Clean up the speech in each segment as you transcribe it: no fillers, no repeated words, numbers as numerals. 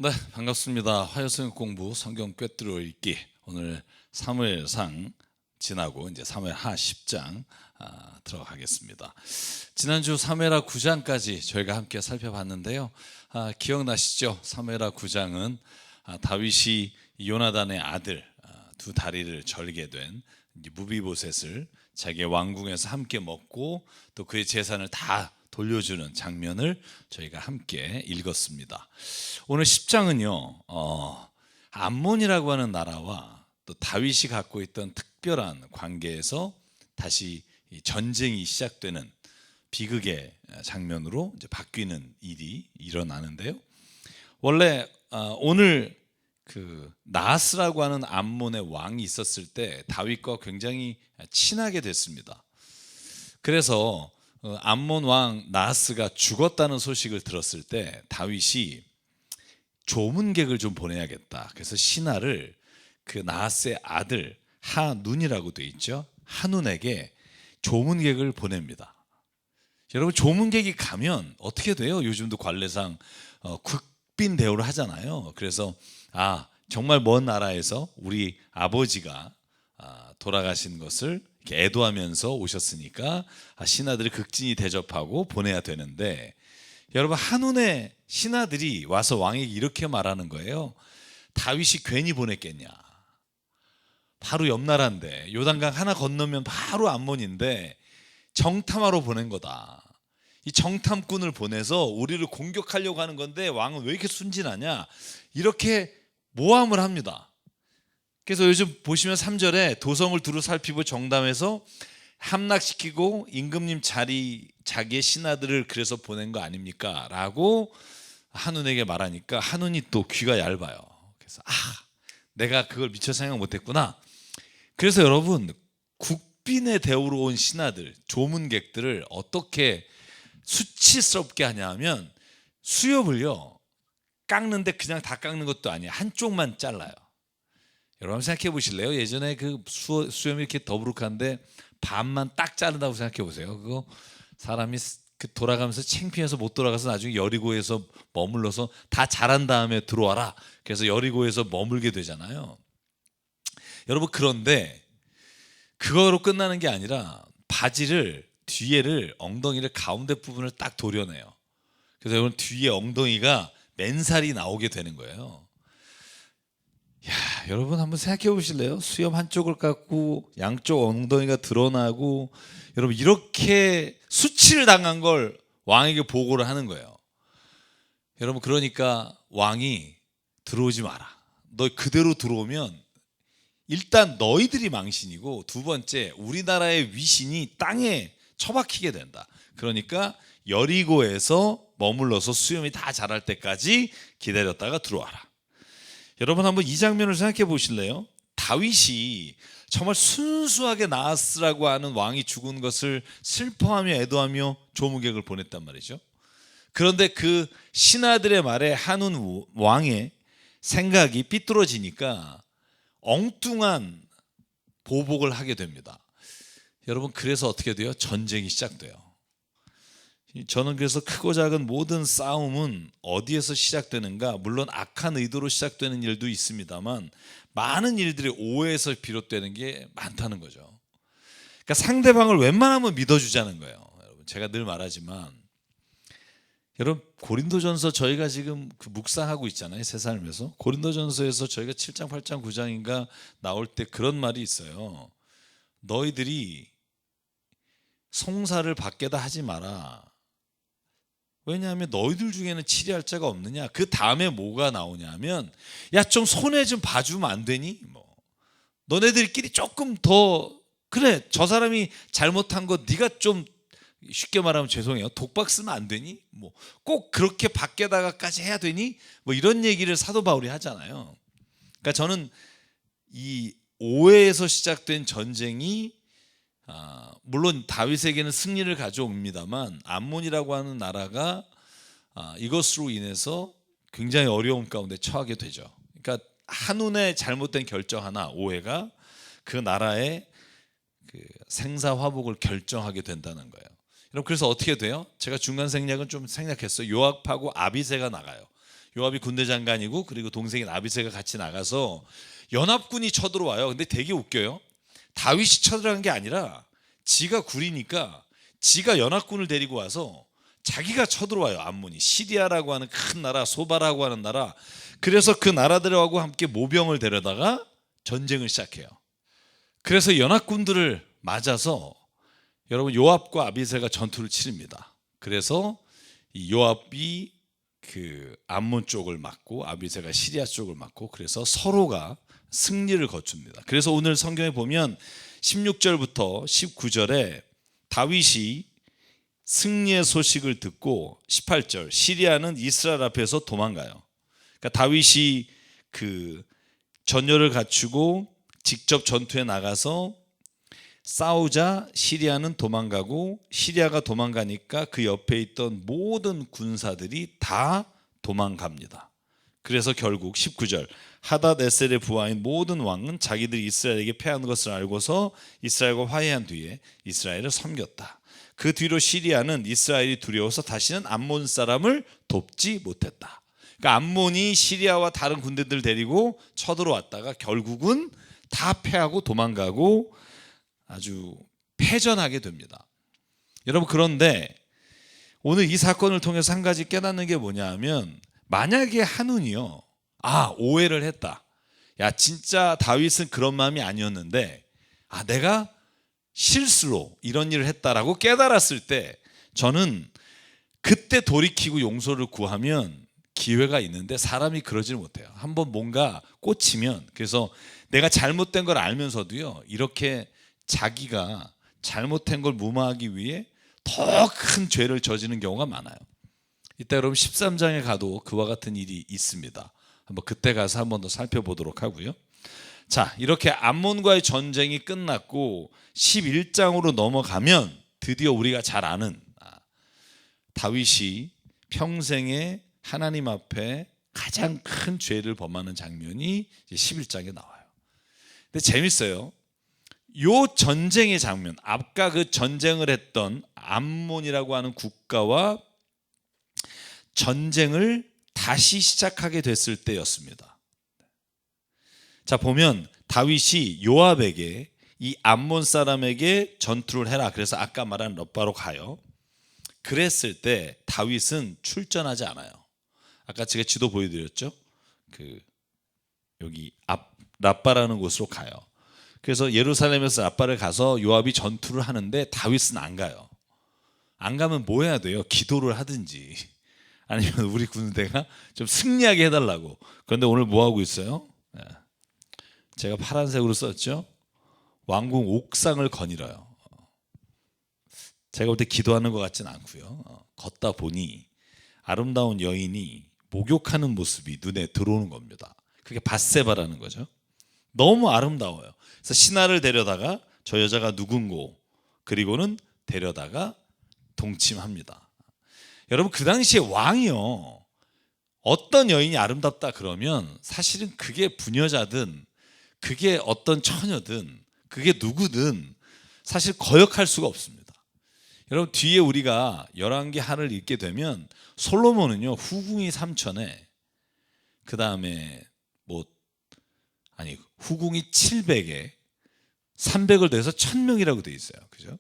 네, 반갑습니다. 화요성 공부 성경 꿰뚫어 읽기. 오늘 사무엘상 지나고 이제 사무엘하 10장 들어가겠습니다. 지난주 사무엘하 9장까지 저희가 함께 살펴봤는데요. 기억나시죠? 사무엘하 9장은 다윗이 요나단의 아들 두 다리를 절게 된 무비보셋을 자기의 왕궁에서 함께 먹고 또 그의 재산을 다 돌려주는 장면을 저희가 함께 읽었습니다. 오늘 10장은요 암몬이라고 하는 나라와 또 다윗이 갖고 있던 특별한 관계에서 다시 전쟁이 시작되는 비극의 장면으로 이제 바뀌는 일이 일어나는데요. 원래 오늘 그 나하스라고 하는 암몬의 왕이 있었을 때 다윗과 굉장히 친하게 됐습니다. 그래서 암몬 왕 나하스가 죽었다는 소식을 들었을 때 다윗이 조문객을 좀 보내야겠다. 그래서 신하를 그 나하스의 아들 하눈이라고 돼 있죠. 하눈에게 조문객을 보냅니다. 여러분, 조문객이 가면 어떻게 돼요? 요즘도 관례상 국빈 대우를 하잖아요. 그래서 정말 먼 나라에서 우리 아버지가 돌아가신 것을 이렇게 애도하면서 오셨으니까 신하들이 극진히 대접하고 보내야 되는데, 여러분, 한눈의 신하들이 와서 왕에게 이렇게 말하는 거예요. 다윗이 괜히 보냈겠냐? 바로 옆 나라인데, 요단강 하나 건너면 바로 암몬인데 정탐하러 보낸 거다. 이 정탐꾼을 보내서 우리를 공격하려고 하는 건데 왕은 왜 이렇게 순진하냐? 이렇게 모함을 합니다. 그래서 요즘 보시면 3절에 도성을 두루 살피고 정담해서 함락시키고 임금님 자기의 신하들을 그래서 보낸 거 아닙니까? 라고 한눈에게 말하니까 한눈이 또 귀가 얇아요. 그래서 내가 그걸 미처 생각 못했구나. 그래서 여러분, 국빈의 대우로 온 신하들, 조문객들을 어떻게 수치스럽게 하냐면 수염을요 깎는데 그냥 다 깎는 것도 아니에요. 한쪽만 잘라요. 여러분 생각해 보실래요? 예전에 그 수염이 이렇게 더부룩한데 반만 딱 자른다고 생각해 보세요. 그거 사람이 돌아가면서 창피해서 못 돌아가서 나중에 여리고에서 머물러서 다 자란 다음에 들어와라. 그래서 여리고에서 머물게 되잖아요. 여러분, 그런데 그거로 끝나는 게 아니라 바지를 뒤에를 엉덩이를 가운데 부분을 딱 도려내요. 그래서 여러분, 뒤에 엉덩이가 맨살이 나오게 되는 거예요. 여러분 한번 생각해 보실래요? 수염 한쪽을 깎고 양쪽 엉덩이가 드러나고, 여러분 이렇게 수치를 당한 걸 왕에게 보고를 하는 거예요. 여러분, 그러니까 왕이 들어오지 마라. 너 그대로 들어오면 일단 너희들이 망신이고, 두 번째 우리나라의 위신이 땅에 처박히게 된다. 그러니까 여리고에서 머물러서 수염이 다 자랄 때까지 기다렸다가 들어와라. 여러분 한번 이 장면을 생각해 보실래요? 다윗이 정말 순수하게 나하스라고 하는 왕이 죽은 것을 슬퍼하며 애도하며 조문객을 보냈단 말이죠. 그런데 그 신하들의 말에 한눈 왕의 생각이 삐뚤어지니까 엉뚱한 보복을 하게 됩니다. 여러분, 그래서 어떻게 돼요? 전쟁이 시작돼요. 저는 그래서 크고 작은 모든 싸움은 어디에서 시작되는가? 물론 악한 의도로 시작되는 일도 있습니다만 많은 일들이 오해에서 비롯되는 게 많다는 거죠. 그러니까 상대방을 웬만하면 믿어주자는 거예요. 여러분, 제가 늘 말하지만, 여러분, 고린도전서 저희가 지금 묵상하고 있잖아요. 새 삶에서. 고린도전서에서 저희가 7장 8장 9장인가 나올 때 그런 말이 있어요. 너희들이 송사를 밖에다 하지 마라. 왜냐하면 너희들 중에는 치리할 자가 없느냐. 그 다음에 뭐가 나오냐면, 좀 손해 좀 봐주면 안 되니? 너네들끼리 조금 더, 그래, 저 사람이 잘못한 거 네가 좀, 쉽게 말하면 죄송해요, 독박 쓰면 안 되니? 꼭 그렇게 밖에다가까지 해야 되니? 이런 얘기를 사도 바울이 하잖아요. 그러니까 저는 이 오해에서 시작된 전쟁이 물론 다윗에게는 승리를 가져옵니다만 암몬이라고 하는 나라가 이것으로 인해서 굉장히 어려움 가운데 처하게 되죠. 그러니까 한눈에 잘못된 결정 하나, 오해가 그 나라의 그 생사화복을 결정하게 된다는 거예요. 여러분, 그래서 어떻게 돼요? 제가 중간 생략은 좀 생략했어요. 요압하고 아비새가 나가요. 요압이 군대 장관이고 그리고 동생인 아비새가 같이 나가서 연합군이 쳐들어와요. 근데 되게 웃겨요. 다윗이 쳐들어간 게 아니라 지가 구리니까 지가 연합군을 데리고 와서 자기가 쳐들어와요. 암몬이 시리아라고 하는 큰 나라, 소바라고 하는 나라. 그래서 그 나라들하고 함께 모병을 데려다가 전쟁을 시작해요. 그래서 연합군들을 맞아서 여러분 요압과 아비새가 전투를 치릅니다. 그래서 이 요압이 그 암몬 쪽을 맞고 아비새가 시리아 쪽을 맞고 그래서 서로가 승리를 거둡니다. 그래서 오늘 성경에 보면 16절부터 19절에 다윗이 승리의 소식을 듣고 18절 시리아는 이스라엘 앞에서 도망가요. 그러니까 다윗이 그 전열을 갖추고 직접 전투에 나가서 싸우자 시리아는 도망가고 시리아가 도망가니까 그 옆에 있던 모든 군사들이 다 도망갑니다. 그래서 결국 19절 하닷에셀의 부하인 모든 왕은 자기들이 이스라엘에게 패한 것을 알고서 이스라엘과 화해한 뒤에 이스라엘을 섬겼다. 그 뒤로 시리아는 이스라엘이 두려워서 다시는 암몬 사람을 돕지 못했다. 그러니까 암몬이 시리아와 다른 군대들 데리고 쳐들어왔다가 결국은 다 패하고 도망가고 아주 패전하게 됩니다. 여러분 그런데 오늘 이 사건을 통해서 한 가지 깨닫는 게 뭐냐 하면 만약에 한운이요 오해를 했다. 야 진짜 다윗은 그런 마음이 아니었는데 내가 실수로 이런 일을 했다라고 깨달았을 때 저는 그때 돌이키고 용서를 구하면 기회가 있는데 사람이 그러질 못해요. 한번 뭔가 꽂히면 그래서 내가 잘못된 걸 알면서도요 이렇게 자기가 잘못된 걸 무마하기 위해 더 큰 죄를 저지르는 경우가 많아요. 이따 여러분 13장에 가도 그와 같은 일이 있습니다. 한번 그때 가서 한 번 더 살펴보도록 하고요. 자, 이렇게 암몬과의 전쟁이 끝났고 11장으로 넘어가면 드디어 우리가 잘 아는 다윗이 평생에 하나님 앞에 가장 큰 죄를 범하는 장면이 11장에 나와요. 근데 재밌어요. 요 전쟁의 장면, 아까 그 전쟁을 했던 암몬이라고 하는 국가와 전쟁을 다시 시작하게 됐을 때였습니다. 자, 보면 다윗이 요압에게 이 암몬 사람에게 전투를 해라. 그래서 아까 말한 랍바로 가요. 그랬을 때 다윗은 출전하지 않아요. 아까 제가 지도 보여드렸죠. 여기 랍바라는 곳으로 가요. 그래서 예루살렘에서 랍바를 가서 요압이 전투를 하는데 다윗은 안 가요. 안 가면 뭐 해야 돼요? 기도를 하든지 아니면 우리 군대가 좀 승리하게 해달라고. 그런데 오늘 뭐 하고 있어요? 제가 파란색으로 썼죠. 왕궁 옥상을 거닐어요. 제가 볼 때 기도하는 것 같지는 않고요. 걷다 보니 아름다운 여인이 목욕하는 모습이 눈에 들어오는 겁니다. 그게 밧세바라는 거죠. 너무 아름다워요. 그래서 신하를 데려다가 저 여자가 누군고 그리고는 데려다가 동침합니다. 여러분 그 당시에 왕이요 어떤 여인이 아름답다 그러면 사실은 그게 부녀자든 그게 어떤 처녀든 그게 누구든 사실 거역할 수가 없습니다. 여러분 뒤에 우리가 열왕기 하를 읽게 되면 솔로몬은요 후궁이 3천에 그 다음에 후궁이 700에 300을 더해서 1000명이라고 돼 있어요. 그죠?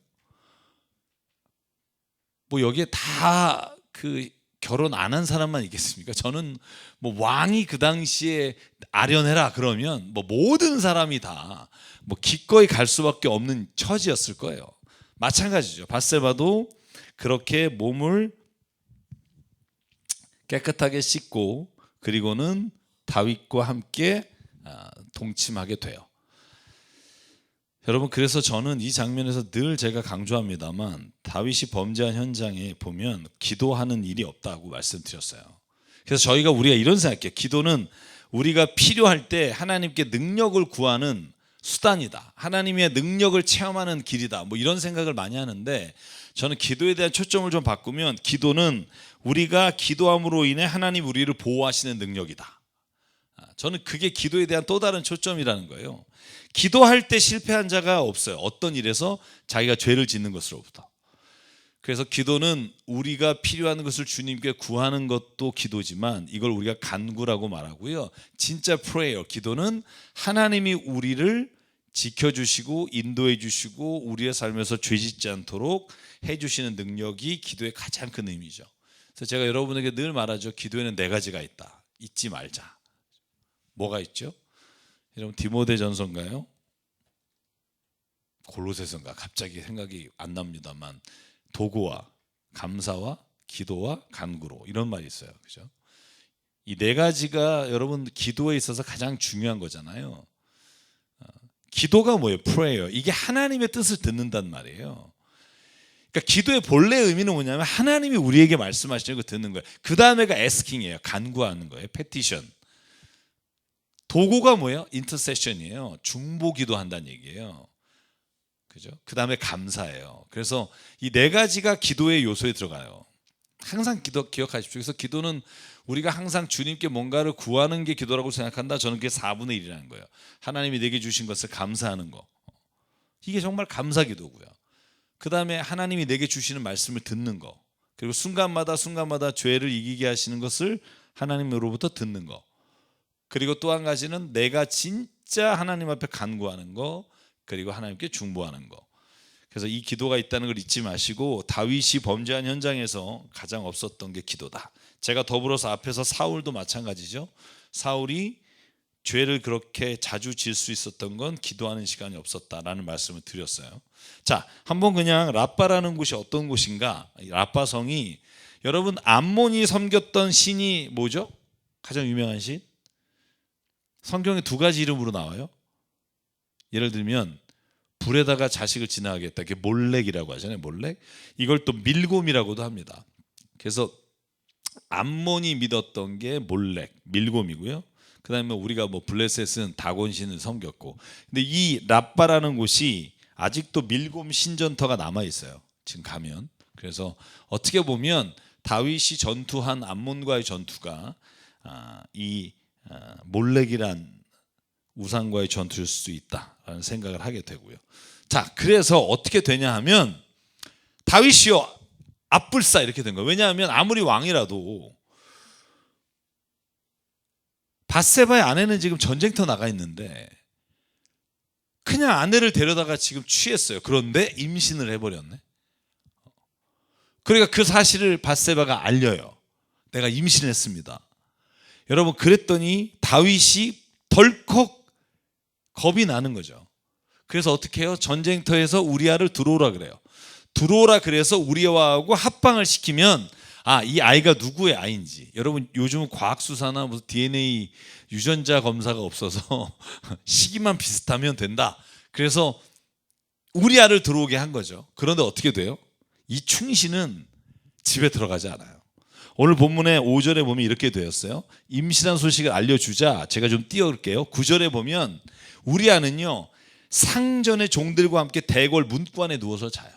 여기에 다 결혼 안 한 사람만 있겠습니까? 저는 왕이 그 당시에 아련해라 그러면 모든 사람이 다 기꺼이 갈 수밖에 없는 처지였을 거예요. 마찬가지죠. 밧세바도 그렇게 몸을 깨끗하게 씻고 그리고는 다윗과 함께 동침하게 돼요. 여러분 그래서 저는 이 장면에서 늘 제가 강조합니다만 다윗이 범죄한 현장에 보면 기도하는 일이 없다고 말씀드렸어요. 그래서 우리가 이런 생각해요. 기도는 우리가 필요할 때 하나님께 능력을 구하는 수단이다. 하나님의 능력을 체험하는 길이다. 이런 생각을 많이 하는데 저는 기도에 대한 초점을 좀 바꾸면 기도는 우리가 기도함으로 인해 하나님 우리를 보호하시는 능력이다. 저는 그게 기도에 대한 또 다른 초점이라는 거예요. 기도할 때 실패한 자가 없어요. 어떤 일에서 자기가 죄를 짓는 것으로부터. 그래서 기도는 우리가 필요한 것을 주님께 구하는 것도 기도지만 이걸 우리가 간구라고 말하고요. 진짜 프레이어, 기도는 하나님이 우리를 지켜주시고 인도해 주시고 우리의 삶에서 죄짓지 않도록 해주시는 능력이 기도의 가장 큰 의미죠. 그래서 제가 여러분에게 늘 말하죠. 기도에는 4가지가 있다. 잊지 말자. 뭐가 있죠? 여러분 디모데전서인가요? 골로새서인가? 갑자기 생각이 안 납니다만 도구와 감사와 기도와 간구로 이런 말이 있어요. 그죠? 이 4가지가 여러분 기도에 있어서 가장 중요한 거잖아요. 기도가 뭐예요? prayer. 이게 하나님의 뜻을 듣는단 말이에요. 그러니까 기도의 본래 의미는 뭐냐면 하나님이 우리에게 말씀하시는 거 듣는 거예요. 그 다음에가 asking이에요. 간구하는 거예요. petition. 도구가 뭐예요? intercession이에요. 중보 기도한다는 얘기예요. 그죠? 그 다음에 감사예요. 그래서 이 4가지가 기도의 요소에 들어가요. 항상 기억하십시오. 그래서 기도는 우리가 항상 주님께 뭔가를 구하는 게 기도라고 생각한다. 저는 그게 4분의 1이라는 거예요. 하나님이 내게 주신 것을 감사하는 거. 이게 정말 감사 기도고요. 그 다음에 하나님이 내게 주시는 말씀을 듣는 거. 그리고 순간마다 죄를 이기게 하시는 것을 하나님으로부터 듣는 거. 그리고 또 한 가지는 내가 진짜 하나님 앞에 간구하는 거. 그리고 하나님께 중보하는 거. 그래서 이 기도가 있다는 걸 잊지 마시고 다윗이 범죄한 현장에서 가장 없었던 게 기도다. 제가 더불어서 앞에서 사울도 마찬가지죠. 사울이 죄를 그렇게 자주 지을 수 있었던 건 기도하는 시간이 없었다라는 말씀을 드렸어요. 자, 한번 그냥 라빠라는 곳이 어떤 곳인가? 라빠 성이 여러분 암몬이 섬겼던 신이 뭐죠? 가장 유명한 신? 성경에 2가지 이름으로 나와요. 예를 들면 불에다가 자식을 지나가겠다. 그게 몰렉이라고 하잖아요. 몰렉. 이걸 또 밀곰이라고도 합니다. 그래서 암몬이 믿었던 게 몰렉, 밀곰이고요. 그다음에 우리가 뭐 블레셋은 다곤신을 섬겼고. 근데 이 라빠라는 곳이 아직도 밀곰 신전터가 남아 있어요. 지금 가면. 그래서 어떻게 보면 다윗이 전투한 암몬과의 전투가 이 몰렉이란 우상과의 전투일 수 있다라는 생각을 하게 되고요. 자, 그래서 어떻게 되냐 하면 다윗이요 앞불사 이렇게 된 거예요. 왜냐하면 아무리 왕이라도 밧세바의 아내는 지금 전쟁터 나가 있는데 그냥 아내를 데려다가 지금 취했어요. 그런데 임신을 해버렸네. 그러니까 그 사실을 밧세바가 알려요. 내가 임신했습니다. 여러분 그랬더니 다윗이 덜컥 겁이 나는 거죠. 그래서 어떻게 해요? 전쟁터에서 우리아를 들어오라 그래요. 들어오라 그래서 우리아하고 합방을 시키면 이 아이가 누구의 아이인지. 여러분 요즘은 과학수사나 무슨 DNA 유전자 검사가 없어서 시기만 비슷하면 된다. 그래서 우리아를 들어오게 한 거죠. 그런데 어떻게 돼요? 이 충신은 집에 들어가지 않아요. 오늘 본문의 5절에 보면 이렇게 되었어요. 임신한 소식을 알려주자. 제가 좀 띄워볼게요. 9절에 보면 우리아는요 상전의 종들과 함께 대궐 문구 안에 누워서 자요.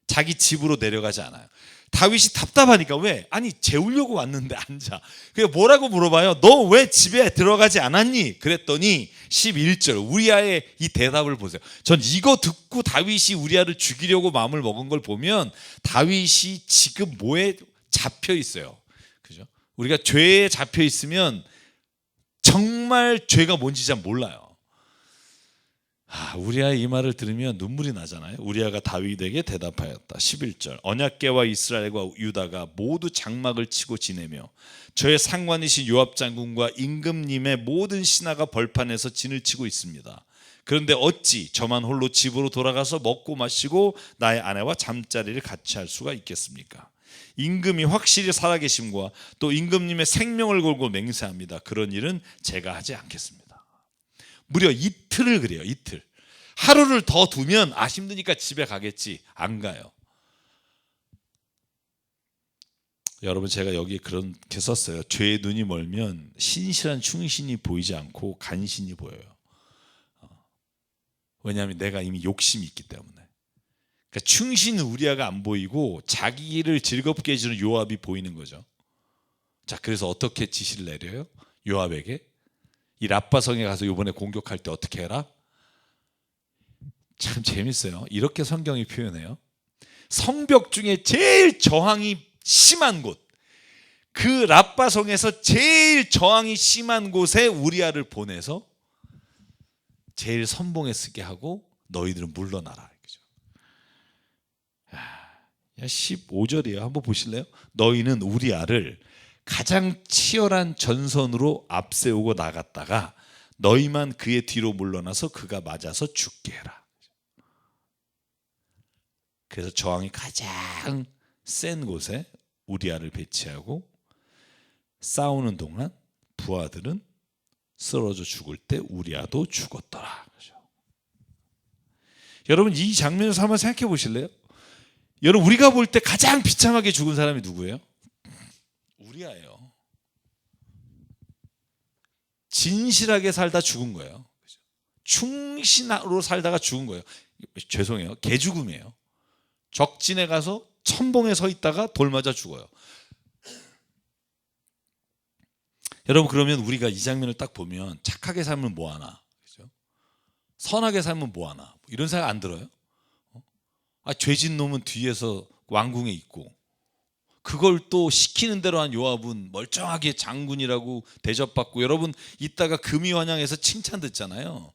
자기 집으로 내려가지 않아요. 다윗이 답답하니까 왜? 아니 재우려고 왔는데 앉아. 그게 뭐라고 물어봐요? 너 왜 집에 들어가지 않았니? 그랬더니 11절 우리아의 이 대답을 보세요. 전 이거 듣고 다윗이 우리아를 죽이려고 마음을 먹은 걸 보면 다윗이 지금 뭐에 잡혀 있어요. 그죠? 우리가 죄에 잡혀 있으면 정말 죄가 뭔지 잘 몰라요. 우리아의 이 말을 들으면 눈물이 나잖아요. 우리아가 다윗에게 대답하였다. 11절 언약궤와 이스라엘과 유다가 모두 장막을 치고 지내며 저의 상관이신 요압 장군과 임금님의 모든 신하가 벌판에서 진을 치고 있습니다. 그런데 어찌 저만 홀로 집으로 돌아가서 먹고 마시고 나의 아내와 잠자리를 같이 할 수가 있겠습니까? 임금이 확실히 살아계심과 또 임금님의 생명을 걸고 맹세합니다. 그런 일은 제가 하지 않겠습니다. 무려 이틀을 그래요. 이틀. 하루를 더 두면 힘드니까 집에 가겠지. 안 가요. 여러분 제가 여기 그렇게 썼어요. 죄의 눈이 멀면 신실한 충신이 보이지 않고 간신히 보여요. 왜냐하면 내가 이미 욕심이 있기 때문에. 그러니까 충신 우리아가 안 보이고 자기를 즐겁게 해주는 요압이 보이는 거죠. 자, 그래서 어떻게 지시를 내려요? 요압에게 이 라빠성에 가서 이번에 공격할 때 어떻게 해라? 참 재밌어요. 이렇게 성경이 표현해요. 성벽 중에 제일 저항이 심한 곳, 그 랍바성에서 제일 저항이 심한 곳에 우리아를 보내서 제일 선봉에 쓰게 하고 너희들은 물러나라. 15절이에요. 한번 보실래요? 너희는 우리아를 가장 치열한 전선으로 앞세우고 나갔다가 너희만 그의 뒤로 물러나서 그가 맞아서 죽게 해라. 그래서 저항이 가장 센 곳에 우리아를 배치하고 싸우는 동안 부하들은 쓰러져 죽을 때 우리아도 죽었더라. 여러분, 이 장면에서 한번 생각해 보실래요? 여러분, 우리가 볼 때 가장 비참하게 죽은 사람이 누구예요? 우리아예요. 진실하게 살다 죽은 거예요. 충신으로 살다가 죽은 거예요. 죄송해요, 개죽음이에요. 적진에 가서 천봉에 서 있다가 돌 맞아 죽어요. 여러분, 그러면 우리가 이 장면을 딱 보면 착하게 살면 뭐하나, 그죠? 선하게 살면 뭐하나, 이런 생각 안 들어요? 죄진 놈은 뒤에서 왕궁에 있고, 그걸 또 시키는 대로 한 요압은 멀쩡하게 장군이라고 대접받고, 여러분 이따가 금이환영에서 칭찬 듣잖아요.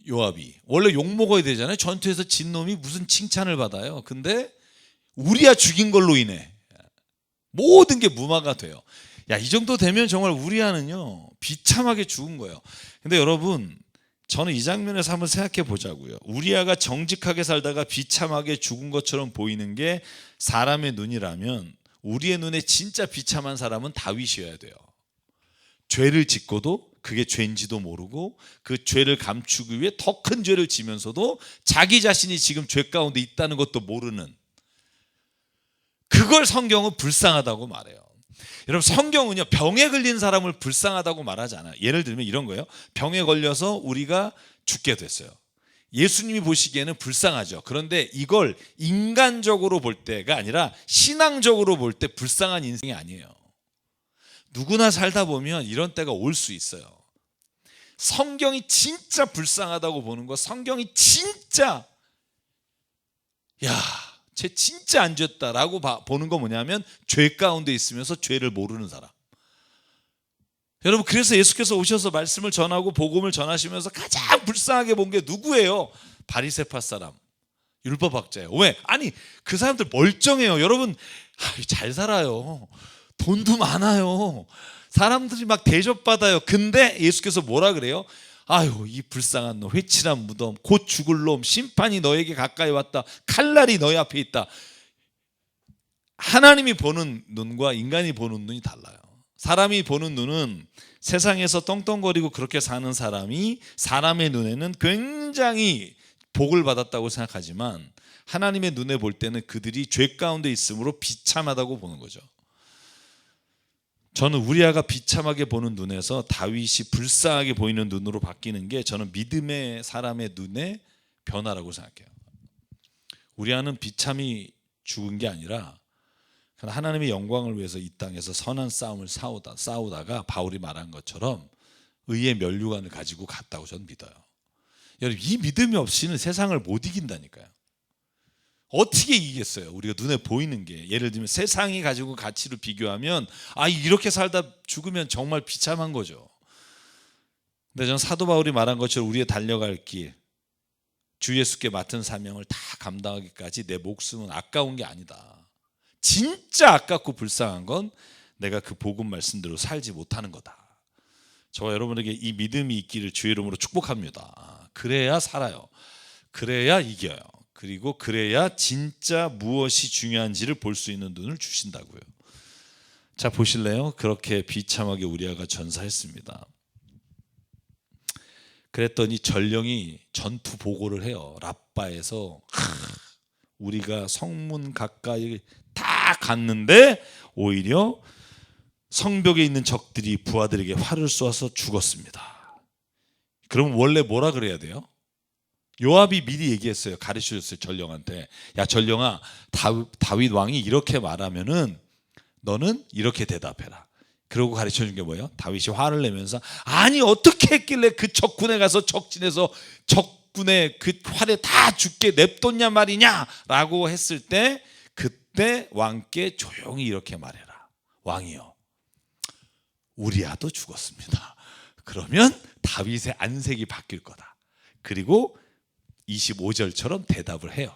요압이 원래 욕 먹어야 되잖아요. 전투에서 진 놈이 무슨 칭찬을 받아요. 근데 우리야 죽인 걸로 인해 모든 게 무마가 돼요. 이 정도 되면 정말 우리야는요 비참하게 죽은 거예요. 근데 여러분, 저는 이 장면에서 한번 생각해 보자고요. 우리아가 정직하게 살다가 비참하게 죽은 것처럼 보이는 게 사람의 눈이라면, 우리의 눈에 진짜 비참한 사람은 다윗이어야 돼요. 죄를 짓고도 그게 죄인지도 모르고 그 죄를 감추기 위해 더 큰 죄를 지면서도 자기 자신이 지금 죄 가운데 있다는 것도 모르는, 그걸 성경은 불쌍하다고 말해요. 여러분, 성경은요 병에 걸린 사람을 불쌍하다고 말하지 않아요. 예를 들면 이런 거예요. 병에 걸려서 우리가 죽게 됐어요. 예수님이 보시기에는 불쌍하죠. 그런데 이걸 인간적으로 볼 때가 아니라 신앙적으로 볼 때 불쌍한 인생이 아니에요. 누구나 살다 보면 이런 때가 올 수 있어요. 성경이 진짜 불쌍하다고 보는 거, 성경이 진짜 쟤 진짜 안 죄었다라고 보는 거 뭐냐면, 죄 가운데 있으면서 죄를 모르는 사람. 여러분, 그래서 예수께서 오셔서 말씀을 전하고 복음을 전하시면서 가장 불쌍하게 본 게 누구예요? 바리새파 사람, 율법학자예요. 왜? 아니, 그 사람들 멀쩡해요. 여러분, 잘 살아요. 돈도 많아요. 사람들이 막 대접받아요. 근데 예수께서 뭐라 그래요? 아유, 이 불쌍한 놈, 회칠한 무덤, 곧 죽을 놈, 심판이 너에게 가까이 왔다. 칼날이 너희 앞에 있다. 하나님이 보는 눈과 인간이 보는 눈이 달라요. 사람이 보는 눈은 세상에서 떵떵거리고 그렇게 사는 사람이 사람의 눈에는 굉장히 복을 받았다고 생각하지만, 하나님의 눈에 볼 때는 그들이 죄 가운데 있으므로 비참하다고 보는 거죠. 저는 우리아가 비참하게 보는 눈에서 다윗이 불쌍하게 보이는 눈으로 바뀌는 게, 저는 믿음의 사람의 눈의 변화라고 생각해요. 우리아는 비참히 죽은 게 아니라 하나님의 영광을 위해서 이 땅에서 선한 싸움을 싸우다가 바울이 말한 것처럼 의의 면류관을 가지고 갔다고 저는 믿어요. 여러분, 이 믿음이 없이는 세상을 못 이긴다니까요. 어떻게 이기겠어요? 우리가 눈에 보이는 게, 예를 들면 세상이 가지고 가치를 비교하면 이렇게 살다 죽으면 정말 비참한 거죠. 근데 저는 사도 바울이 말한 것처럼 우리의 달려갈 길, 주 예수께 맡은 사명을 다 감당하기까지 내 목숨은 아까운 게 아니다. 진짜 아깝고 불쌍한 건 내가 그 복음 말씀대로 살지 못하는 거다. 저와 여러분에게 이 믿음이 있기를 주의 이름으로 축복합니다. 그래야 살아요. 그래야 이겨요. 그리고 그래야 진짜 무엇이 중요한지를 볼 수 있는 눈을 주신다고요. 자, 보실래요? 그렇게 비참하게 우리아가 전사했습니다. 그랬더니 전령이 전투 보고를 해요. 랍바에서 우리가 성문 가까이 다 갔는데 오히려 성벽에 있는 적들이 부하들에게 활을 쏘아서 죽었습니다. 그럼 원래 뭐라 그래야 돼요? 요압이 미리 얘기했어요. 가르쳐줬어요, 전령한테. 야, 전령아, 다윗 왕이 이렇게 말하면은 너는 이렇게 대답해라. 그러고 가르쳐준 게 뭐예요? 다윗이 화를 내면서, 아니 어떻게 했길래 그 적군에 가서 적진에서 적군 적군의 그 활에 다 죽게 냅뒀냐 말이냐라고 했을 때 그때 왕께 조용히 이렇게 말해라. 왕이요, 우리아도 죽었습니다. 그러면 다윗의 안색이 바뀔 거다. 그리고 25절처럼 대답을 해요.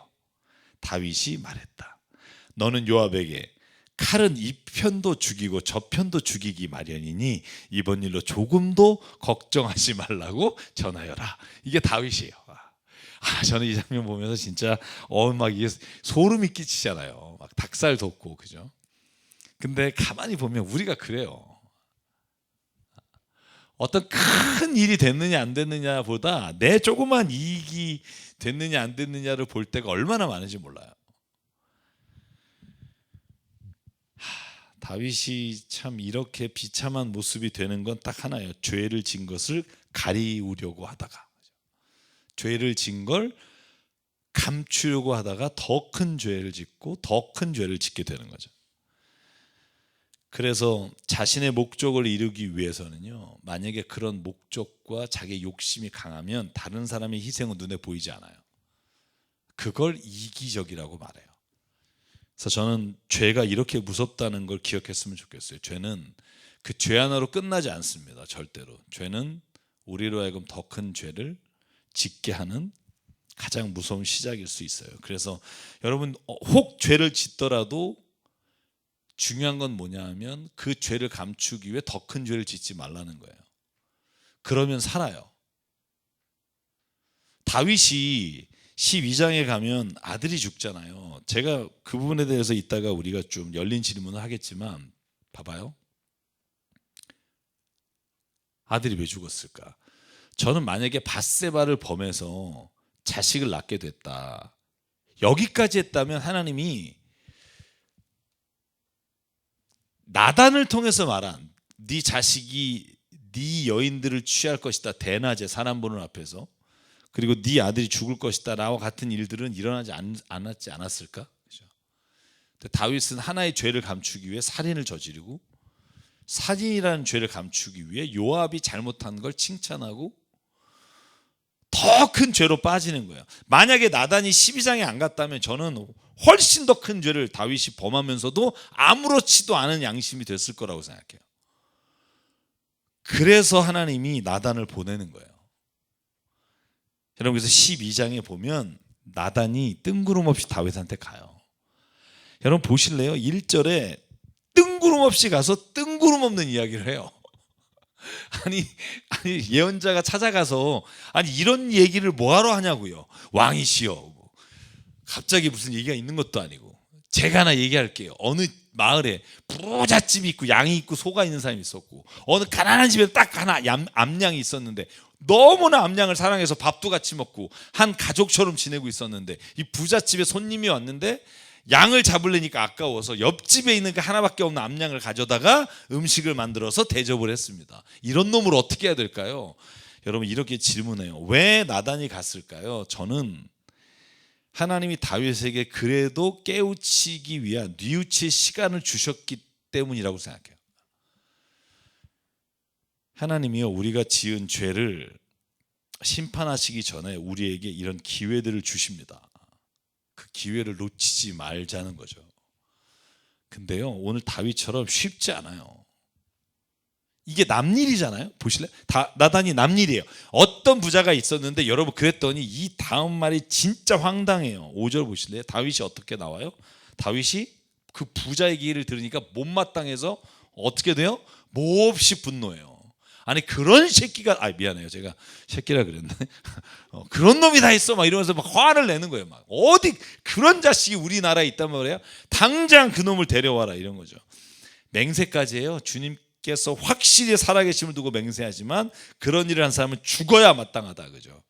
다윗이 말했다. 너는 요압에게 칼은 이 편도 죽이고 저 편도 죽이기 마련이니 이번 일로 조금도 걱정하지 말라고 전하여라. 이게 다윗이에요. 저는 이 장면 보면서 진짜 막 이게 소름이 끼치잖아요. 막 닭살 돋고, 그죠? 근데 가만히 보면 우리가 그래요. 어떤 큰 일이 됐느냐 안 됐느냐보다 내 조그만 이익이 됐느냐 안 됐느냐를 볼 때가 얼마나 많은지 몰라요. 다윗이 참 이렇게 비참한 모습이 되는 건 딱 하나예요. 죄를 진 것을 가리우려고 하다가, 죄를 진 걸 감추려고 하다가 더 큰 죄를 짓고 더 큰 죄를 짓게 되는 거죠. 그래서 자신의 목적을 이루기 위해서는요, 만약에 그런 목적과 자기 욕심이 강하면 다른 사람의 희생은 눈에 보이지 않아요. 그걸 이기적이라고 말해요. 그래서 저는 죄가 이렇게 무섭다는 걸 기억했으면 좋겠어요. 죄는 그 죄 하나로 끝나지 않습니다. 절대로. 죄는 우리로 하여금 더 큰 죄를 짓게 하는 가장 무서운 시작일 수 있어요. 그래서 여러분, 혹 죄를 짓더라도 중요한 건 뭐냐 하면 그 죄를 감추기 위해 더 큰 죄를 짓지 말라는 거예요. 그러면 살아요. 다윗이 12장에 가면 아들이 죽잖아요. 제가 그 부분에 대해서 이따가 우리가 좀 열린 질문을 하겠지만, 봐봐요. 아들이 왜 죽었을까? 저는 만약에 밧세바를 범해서 자식을 낳게 됐다, 여기까지 했다면 하나님이 나단을 통해서 말한 네 자식이 네 여인들을 취할 것이다, 대낮에 사람 보는 앞에서, 그리고 네 아들이 죽을 것이다 라고 같은 일들은 일어나지 않았지 않았을까? 그렇죠? 다윗은 하나의 죄를 감추기 위해 살인을 저지르고, 살인이라는 죄를 감추기 위해 요압이 잘못한 걸 칭찬하고 더 큰 죄로 빠지는 거예요. 만약에 나단이 12장에 안 갔다면 저는 훨씬 더 큰 죄를 다윗이 범하면서도 아무렇지도 않은 양심이 됐을 거라고 생각해요. 그래서 하나님이 나단을 보내는 거예요. 여러분, 그래서 12장에 보면 나단이 뜬구름없이 다윗한테 가요. 여러분 보실래요? 1절에 뜬구름없이 가서 뜬구름없는 이야기를 해요. 아니 예언자가 찾아가서 이런 얘기를 뭐하러 하냐고요. 왕이시여, 갑자기 무슨 얘기가 있는 것도 아니고, 제가 하나 얘기할게요. 어느 마을에 부잣집이 있고 양이 있고 소가 있는 사람이 있었고, 어느 가난한 집에 딱 하나 암양이 있었는데 너무나 암양을 사랑해서 밥도 같이 먹고 한 가족처럼 지내고 있었는데, 이 부잣집에 손님이 왔는데 양을 잡으려니까 아까워서 옆집에 있는 그 하나밖에 없는 암양을 가져다가 음식을 만들어서 대접을 했습니다. 이런 놈을 어떻게 해야 될까요? 여러분, 이렇게 질문해요. 왜 나단이 갔을까요? 저는 하나님이 다윗에게 그래도 깨우치기 위한 뉘우칠 시간을 주셨기 때문이라고 생각해요. 하나님이요, 우리가 지은 죄를 심판하시기 전에 우리에게 이런 기회들을 주십니다. 그 기회를 놓치지 말자는 거죠. 근데요, 오늘 다윗처럼 쉽지 않아요. 이게 남일이잖아요. 보실래요? 나단이 남일이에요. 어떤 부자가 있었는데, 여러분 그랬더니 이 다음 말이 진짜 황당해요. 5절 보실래요? 다윗이 어떻게 나와요? 다윗이 그 부자의 얘기를 들으니까 못마땅해서 어떻게 돼요? 몹시 분노해요. 그런 새끼가, 미안해요, 제가 새끼라 그랬네. 그런 놈이 다 있어 막 이러면서 막 화를 내는 거예요. 막 어디 그런 자식이 우리나라에 있단 말이에요. 당장 그 놈을 데려와라, 이런 거죠. 맹세까지 해요. 주님께서 확실히 살아계심을 두고 맹세하지만 그런 일을 한 사람은 죽어야 마땅하다, 그죠?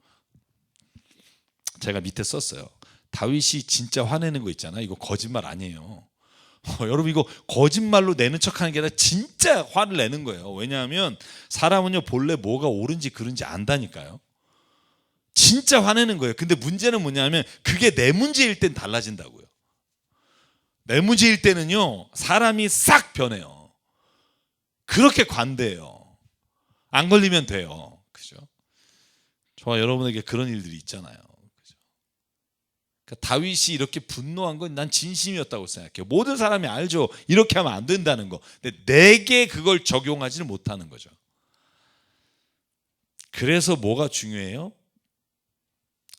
제가 밑에 썼어요. 다윗이 진짜 화내는 거 있잖아요. 이거 거짓말 아니에요. 여러분, 이거 거짓말로 내는 척하는 게 아니라 진짜 화를 내는 거예요. 왜냐하면 사람은요, 본래 뭐가 옳은지 그른지 안다니까요. 진짜 화내는 거예요. 근데 문제는 뭐냐면 그게 내 문제일 땐 달라진다고요. 내 문제일 때는요, 사람이 싹 변해요. 그렇게 관대해요. 안 걸리면 돼요. 그죠? 저와 여러분에게 그런 일들이 있잖아요. 그죠? 그러니까 다윗이 이렇게 분노한 건 난 진심이었다고 생각해요. 모든 사람이 알죠. 이렇게 하면 안 된다는 거. 근데 내게 그걸 적용하지는 못하는 거죠. 그래서 뭐가 중요해요?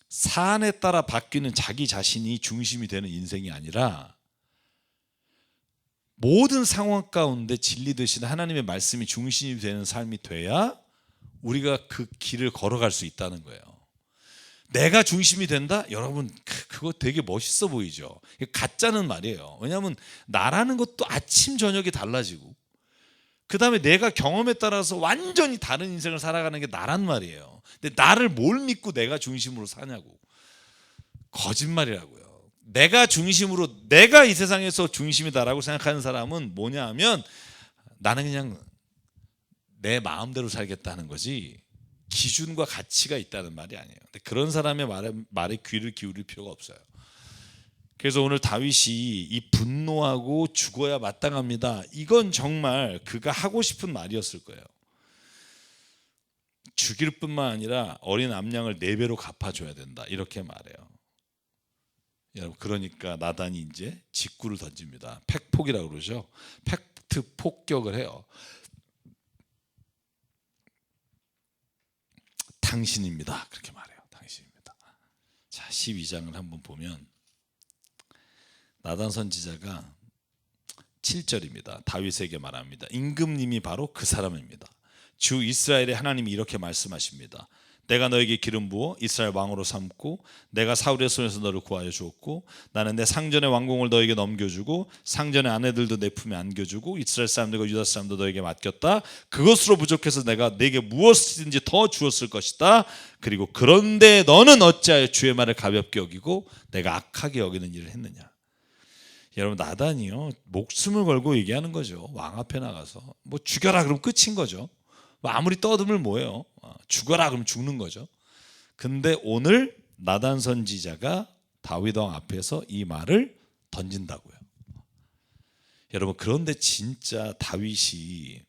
사안에 따라 바뀌는 자기 자신이 중심이 되는 인생이 아니라 모든 상황 가운데 진리 되시는 하나님의 말씀이 중심이 되는 삶이 돼야 우리가 그 길을 걸어갈 수 있다는 거예요. 내가 중심이 된다? 여러분 그거 되게 멋있어 보이죠. 가짜는 말이에요. 왜냐하면 나라는 것도 아침 저녁이 달라지고 그 다음에 내가 경험에 따라서 완전히 다른 인생을 살아가는 게 나란 말이에요. 근데 나를 뭘 믿고 내가 중심으로 사냐고. 거짓말이라고요. 내가 중심으로, 내가 이 세상에서 중심이다라고 생각하는 사람은 뭐냐 하면 나는 그냥 내 마음대로 살겠다는 거지 기준과 가치가 있다는 말이 아니에요. 근데 그런 사람의 말에 귀를 기울일 필요가 없어요. 그래서 오늘 다윗이 이 분노하고 죽어야 마땅합니다. 이건 정말 그가 하고 싶은 말이었을 거예요. 죽일 뿐만 아니라 어린 암양을 4배로 갚아줘야 된다. 이렇게 말해요. 여러분 그러니까 나단이 이제 직구를 던집니다. 팩폭이라고 그러죠. 팩트 폭격을 해요. 당신입니다. 그렇게 말해요. 당신입니다. 자, 12장을 한번 보면 나단 선지자가 7절입니다. 다윗에게 말합니다. 임금님이 바로 그 사람입니다. 주 이스라엘의 하나님이 이렇게 말씀하십니다. 내가 너에게 기름 부어 이스라엘 왕으로 삼고 내가 사울의 손에서 너를 구하여 주었고 나는 내 상전의 왕궁을 너에게 넘겨주고 상전의 아내들도 내 품에 안겨주고 이스라엘 사람들과 유다 사람도 너에게 맡겼다. 그것으로 부족해서 내가 내게 무엇이든지 더 주었을 것이다. 그리고 그런데 너는 어찌하여 주의 말을 가볍게 여기고 내가 악하게 여기는 일을 했느냐. 여러분 나단이요 목숨을 걸고 얘기하는 거죠. 왕 앞에 나가서 뭐 죽여라 그러면 끝인 거죠. 아무리 떠들면 뭐예요? 죽어라 그러면 죽는 거죠. 근데 오늘 나단 선지자가 다윗 왕 앞에서 이 말을 던진다고요. 여러분 그런데 진짜 다윗이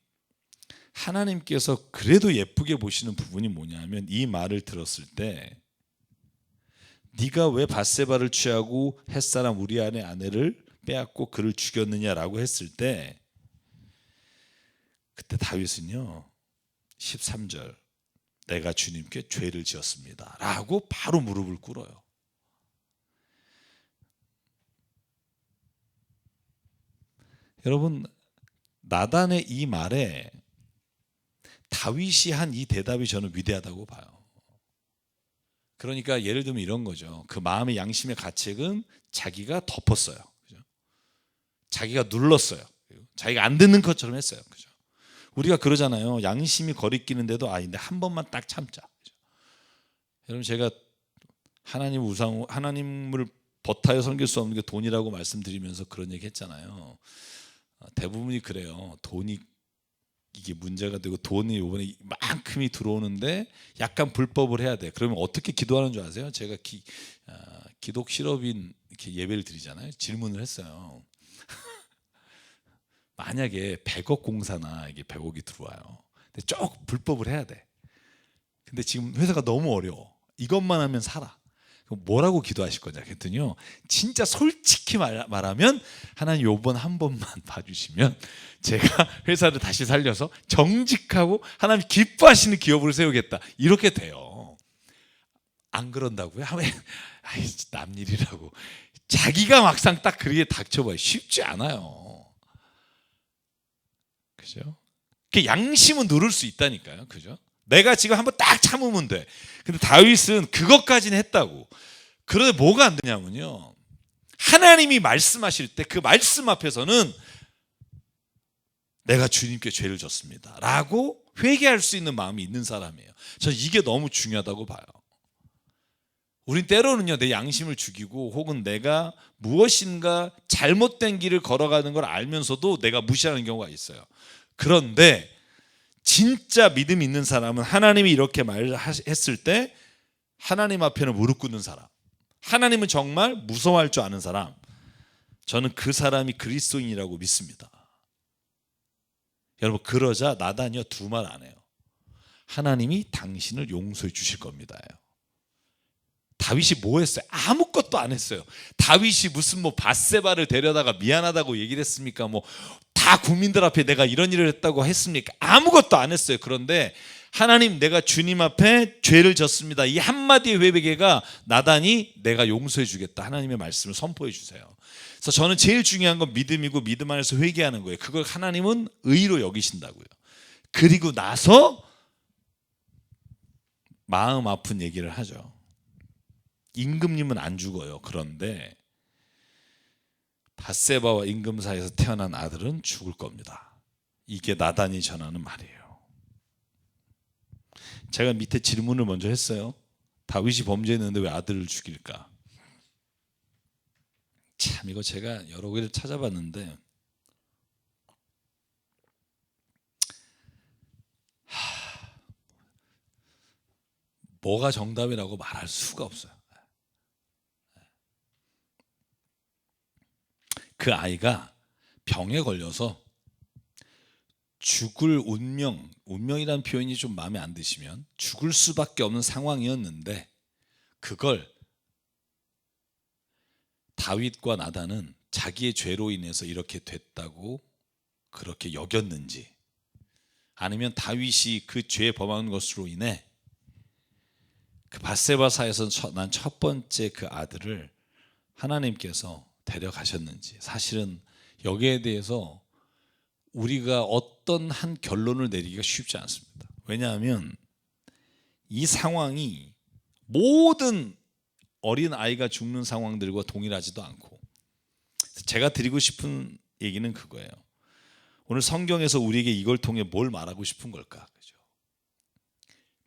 하나님께서 그래도 예쁘게 보시는 부분이 뭐냐면 이 말을 들었을 때 네가 왜 밧세바를 취하고 햇사람 우리아의 아내를 빼앗고 그를 죽였느냐라고 했을 때 그때 다윗은요 13절 내가 주님께 죄를 지었습니다 라고 바로 무릎을 꿇어요. 여러분 나단의 이 말에 다윗이 한 이 대답이 저는 위대하다고 봐요. 그러니까 예를 들면 이런 거죠. 그 마음의 양심의 가책은 자기가 덮었어요. 그죠? 자기가 눌렀어요. 자기가 안 듣는 것처럼 했어요. 그죠? 우리가 그러잖아요. 양심이 거리끼는데도 근데 한 번만 딱 참자. 그죠? 여러분 제가 하나님을 버타여 섬길 수 없는 게 돈이라고 말씀드리면서 그런 얘기 했잖아요. 대부분이 그래요. 돈이 이게 문제가 되고 돈이 이번에 이만큼이 들어오는데 약간 불법을 해야 돼. 그러면 어떻게 기도하는 줄 아세요? 제가 기독 실업인 이렇게 예배를 드리잖아요. 질문을 했어요. 만약에 100억 공사나 이게 100억이 들어와요. 근데 쭉 불법을 해야 돼. 근데 지금 회사가 너무 어려워. 이것만 하면 살아. 그럼 뭐라고 기도하실 거냐 했더니요. 진짜 솔직히 말하면 하나님 요번 한 번만 봐주시면 제가 회사를 다시 살려서 정직하고 하나님 기뻐하시는 기업으로 세우겠다. 이렇게 돼요. 안 그런다고요? 남 일이라고. 자기가 막상 딱 그게 닥쳐봐요. 쉽지 않아요. 그죠? 그 양심은 누를 수 있다니까요. 그죠? 내가 지금 한번 딱 참으면 돼. 근데 다윗은 그것까지는 했다고. 그런데 뭐가 안 되냐면요. 하나님이 말씀하실 때 그 말씀 앞에서는 내가 주님께 죄를 졌습니다 라고 회개할 수 있는 마음이 있는 사람이에요. 저는 이게 너무 중요하다고 봐요. 우린 때로는요 내 양심을 죽이고 혹은 내가 무엇인가 잘못된 길을 걸어가는 걸 알면서도 내가 무시하는 경우가 있어요. 그런데 진짜 믿음 있는 사람은 하나님이 이렇게 말했을 때 하나님 앞에는 무릎 꿇는 사람, 하나님은 정말 무서워할 줄 아는 사람, 저는 그 사람이 그리스도인이라고 믿습니다. 여러분 그러자 나단이요 2말 안 해요. 하나님이 당신을 용서해 주실 겁니다. 다윗이 뭐 했어요? 아무것도 안 했어요. 다윗이 무슨 뭐 밧세바를 데려다가 미안하다고 얘기를 했습니까? 뭐 다 국민들 앞에 내가 이런 일을 했다고 했습니까? 아무것도 안 했어요. 그런데 하나님, 내가 주님 앞에 죄를 졌습니다. 이 한마디의 회개가 나단이 내가 용서해 주겠다, 하나님의 말씀을 선포해 주세요. 그래서 저는 제일 중요한 건 믿음이고, 믿음 안에서 회개하는 거예요. 그걸 하나님은 의로 여기신다고요. 그리고 나서 마음 아픈 얘기를 하죠. 임금님은 안 죽어요. 그런데 밧세바와 임금 사이에서 태어난 아들은 죽을 겁니다. 이게 나단이 전하는 말이에요. 제가 밑에 질문을 먼저 했어요. 다윗이 범죄했는데 왜 아들을 죽일까? 참, 이거 제가 여러 개를 찾아봤는데 뭐가 정답이라고 말할 수가 없어요. 그 아이가 병에 걸려서 죽을 운명이라는 표현이 좀 마음에 안 드시면 죽을 수밖에 없는 상황이었는데, 그걸 다윗과 나단은 자기의 죄로 인해서 이렇게 됐다고 그렇게 여겼는지, 아니면 다윗이 그 죄에 범한 것으로 인해 그 밧세바사에서 난 첫 번째 그 아들을 하나님께서 데려가셨는지, 사실은 여기에 대해서 우리가 어떤 한 결론을 내리기가 쉽지 않습니다. 왜냐하면 이 상황이 모든 어린 아이가 죽는 상황들과 동일하지도 않고, 제가 드리고 싶은 얘기는 그거예요. 오늘 성경에서 우리에게 이걸 통해 뭘 말하고 싶은 걸까? 그죠?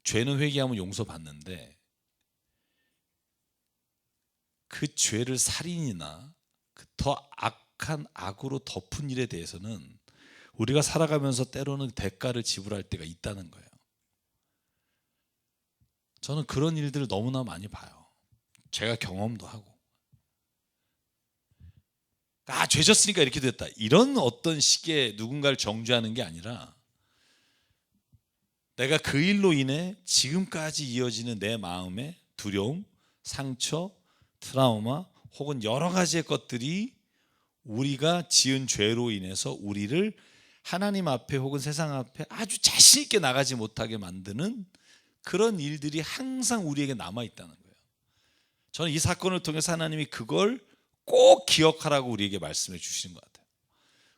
죄는 회개하면 용서받는데 그 죄를 살인이나 더 악한 악으로 덮은 일에 대해서는 우리가 살아가면서 때로는 대가를 지불할 때가 있다는 거예요. 저는 그런 일들을 너무나 많이 봐요. 제가 경험도 하고, 죄 졌으니까 이렇게 됐다, 이런 어떤 식의 누군가를 정죄하는 게 아니라, 내가 그 일로 인해 지금까지 이어지는 내 마음의 두려움, 상처, 트라우마 혹은 여러 가지의 것들이 우리가 지은 죄로 인해서 우리를 하나님 앞에 혹은 세상 앞에 아주 자신 있게 나가지 못하게 만드는 그런 일들이 항상 우리에게 남아있다는 거예요. 저는 이 사건을 통해서 하나님이 그걸 꼭 기억하라고 우리에게 말씀해 주시는 것 같아요.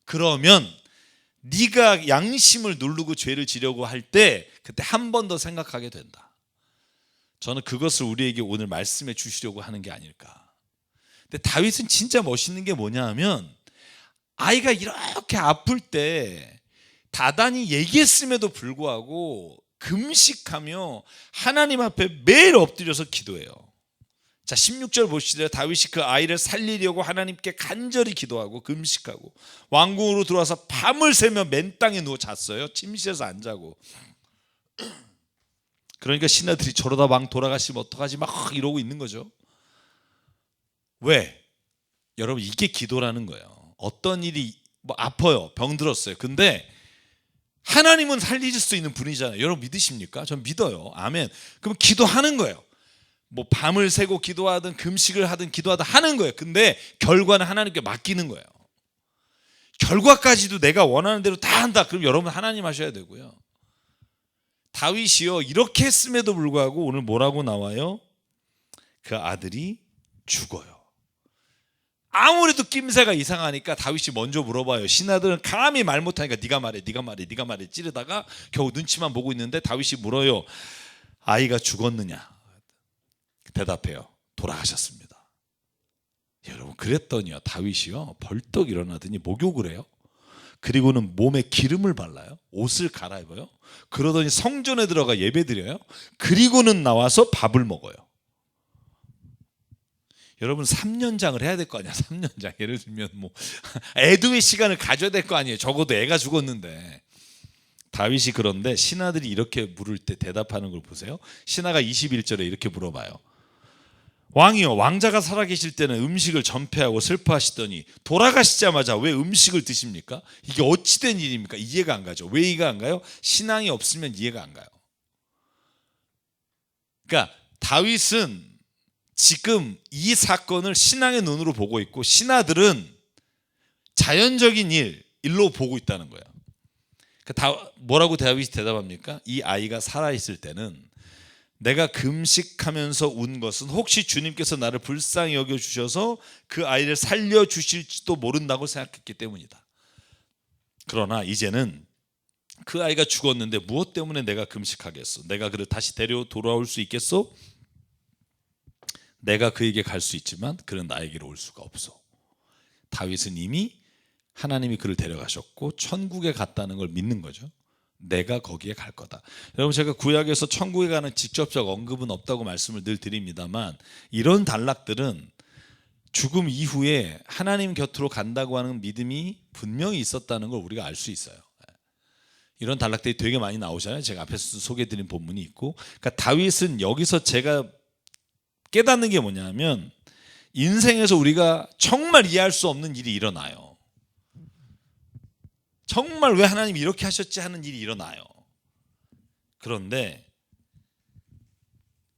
그러면 네가 양심을 누르고 죄를 지려고 할 때 그때 한 번 더 생각하게 된다. 저는 그것을 우리에게 오늘 말씀해 주시려고 하는 게 아닐까. 근데 다윗은 진짜 멋있는 게 뭐냐 하면, 아이가 이렇게 아플 때 다단이 얘기했음에도 불구하고 금식하며 하나님 앞에 매일 엎드려서 기도해요. 자, 16절 보시죠. 다윗이 그 아이를 살리려고 하나님께 간절히 기도하고 금식하고 왕궁으로 들어와서 밤을 새며 맨 땅에 누워 잤어요. 침실에서 안 자고. 그러니까 신하들이 저러다 왕 돌아가시면 어떡하지 막 이러고 있는 거죠. 왜? 여러분, 이게 기도라는 거예요. 어떤 일이 뭐 아파요, 병들었어요. 근데 하나님은 살리실 수 있는 분이잖아요. 여러분 믿으십니까? 전 믿어요. 아멘. 그럼 기도하는 거예요. 뭐 밤을 새고 기도하든 금식을 하든 기도하든 하는 거예요. 근데 결과는 하나님께 맡기는 거예요. 결과까지도 내가 원하는 대로 다 한다. 그럼 여러분 하나님 하셔야 되고요. 다윗이요, 이렇게 했음에도 불구하고 오늘 뭐라고 나와요? 그 아들이 죽어요. 아무래도 낌새가 이상하니까 다윗이 먼저 물어봐요. 신하들은 감히 말 못하니까 네가 말해 찌르다가 겨우 눈치만 보고 있는데 다윗이 물어요. 아이가 죽었느냐? 대답해요. 돌아가셨습니다. 여러분, 그랬더니요, 다윗이요 벌떡 일어나더니 목욕을 해요. 그리고는 몸에 기름을 발라요. 옷을 갈아입어요. 그러더니 성전에 들어가 예배드려요. 그리고는 나와서 밥을 먹어요. 여러분, 3년장을 해야 될 거 아니야. 3년장. 예를 들면 뭐 애도의 시간을 가져야 될 거 아니에요. 적어도 애가 죽었는데. 다윗이 그런데 신하들이 이렇게 물을 때 대답하는 걸 보세요. 신하가 21절에 이렇게 물어봐요. 왕이요, 왕자가 살아계실 때는 음식을 전폐하고 슬퍼하시더니 돌아가시자마자 왜 음식을 드십니까? 이게 어찌된 일입니까? 이해가 안 가죠. 왜 이해가 안 가요? 신앙이 없으면 이해가 안 가요. 그러니까 다윗은 지금 이 사건을 신앙의 눈으로 보고 있고 신하들은 자연적인 일로 보고 있다는 거예요. 뭐라고 다윗이 대답합니까? 이 아이가 살아있을 때는 내가 금식하면서 운 것은 혹시 주님께서 나를 불쌍히 여겨주셔서 그 아이를 살려주실지도 모른다고 생각했기 때문이다. 그러나 이제는 그 아이가 죽었는데 무엇 때문에 내가 금식하겠어? 내가 그를 다시 돌아올 수 있겠어? 내가 그에게 갈 수 있지만 그는 나에게로 올 수가 없어. 다윗은 이미 하나님이 그를 데려가셨고 천국에 갔다는 걸 믿는 거죠. 내가 거기에 갈 거다. 여러분, 제가 구약에서 천국에 가는 직접적 언급은 없다고 말씀을 늘 드립니다만 이런 단락들은 죽음 이후에 하나님 곁으로 간다고 하는 믿음이 분명히 있었다는 걸 우리가 알 수 있어요. 이런 단락들이 되게 많이 나오잖아요. 제가 앞에서 소개해드린 본문이 있고, 그러니까 다윗은 여기서 제가 깨닫는 게 뭐냐면 인생에서 우리가 정말 이해할 수 없는 일이 일어나요. 정말 왜 하나님이 이렇게 하셨지 하는 일이 일어나요. 그런데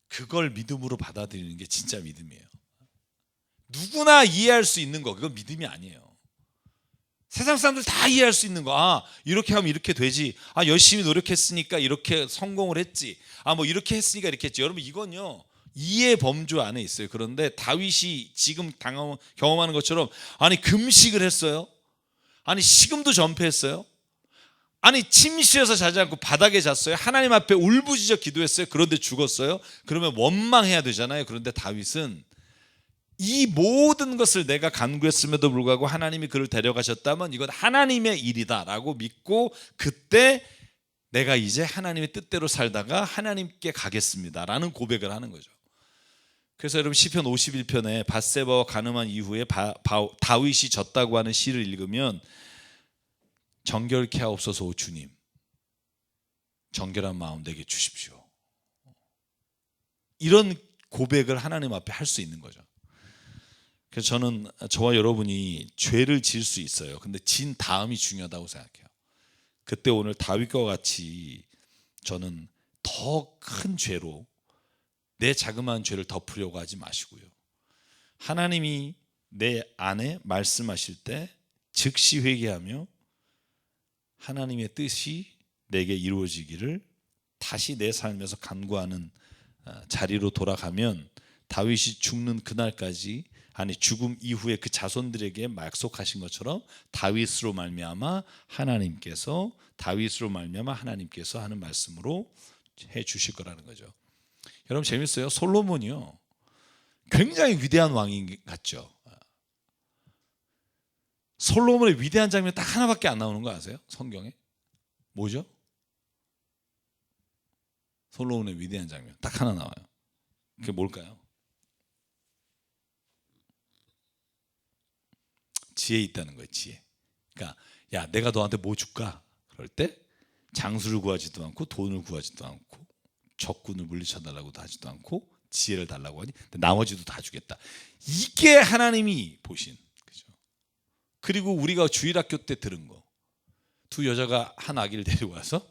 그걸 믿음으로 받아들이는 게 진짜 믿음이에요. 누구나 이해할 수 있는 거, 그건 믿음이 아니에요. 세상 사람들 다 이해할 수 있는 거. 아, 이렇게 하면 이렇게 되지. 아, 열심히 노력했으니까 이렇게 성공을 했지. 아, 뭐 이렇게 했으니까 이렇게 했지. 여러분, 이건요 이해 범주 안에 있어요. 그런데 다윗이 지금 경험하는 것처럼, 아니 금식을 했어요. 아니 식음도 전폐했어요. 아니 침실에서 자지 않고 바닥에 잤어요. 하나님 앞에 울부짖어 기도했어요. 그런데 죽었어요. 그러면 원망해야 되잖아요. 그런데 다윗은 이 모든 것을 내가 간구했음에도 불구하고 하나님이 그를 데려가셨다면 이건 하나님의 일이다라고 믿고, 그때 내가 이제 하나님의 뜻대로 살다가 하나님께 가겠습니다라는 고백을 하는 거죠. 그래서 여러분 시편 51편에 밧세바와 간음한 이후에 다윗이 졌다고 하는 시를 읽으면, 정결케 하옵소서 오 주님, 정결한 마음 내게 주십시오. 이런 고백을 하나님 앞에 할 수 있는 거죠. 그래서 저는 저와 여러분이 죄를 지을 수 있어요. 근데 진 다음이 중요하다고 생각해요. 그때 오늘 다윗과 같이 저는 더 큰 죄로 내 자그마한 죄를 덮으려고 하지 마시고요, 하나님이 내 안에 말씀하실 때 즉시 회개하며 하나님의 뜻이 내게 이루어지기를 다시 내 삶에서 간구하는 자리로 돌아가면, 다윗이 죽는 그날까지, 아니 죽음 이후에 그 자손들에게 약속하신 것처럼 다윗으로 말미암아 하나님께서 하는 말씀으로 해 주실 거라는 거죠. 여러분 재밌어요. 솔로몬이요 굉장히 위대한 왕인 같죠. 솔로몬의 위대한 장면 딱 하나밖에 안 나오는 거 아세요? 성경에 뭐죠? 솔로몬의 위대한 장면 딱 하나 나와요. 그게 뭘까요? 지혜 있다는 거예요. 지혜. 그러니까 야, 내가 너한테 뭐 줄까? 그럴 때 장수를 구하지도 않고 돈을 구하지도 않고 적군을 물리쳐달라고도 하지도 않고 지혜를 달라고 하니 나머지도 다 주겠다. 이게 하나님이 보신 그죠? 그리고 우리가 주일학교 때 들은 거, 두 여자가 한 아기를 데리고 와서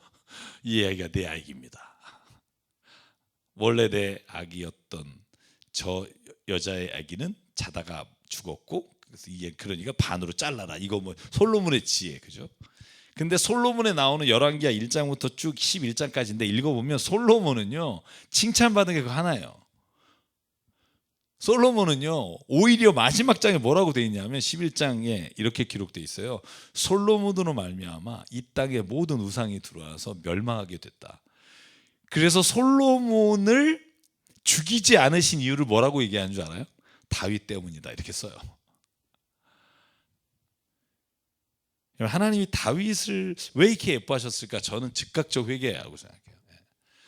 이 아기가 내 아기입니다. 원래 내 아기였던 저 여자의 아기는 자다가 죽었고, 그래서 이게 그러니까 반으로 잘라라. 이거 뭐 솔로몬의 지혜, 그죠? 근데 솔로몬에 나오는 열왕기하 1장부터 쭉 11장까지인데 읽어보면 솔로몬은요 칭찬받은 게 그거 하나예요. 솔로몬은요 오히려 마지막 장에 뭐라고 돼 있냐면 11장에 이렇게 기록돼 있어요. 솔로몬으로 말미암아 이 땅에 모든 우상이 들어와서 멸망하게 됐다. 그래서 솔로몬을 죽이지 않으신 이유를 뭐라고 얘기하는 줄 알아요? 다윗 때문이다 이렇게 써요. 하나님이 다윗을 왜 이렇게 예뻐하셨을까? 저는 즉각적 회개라고 생각해요.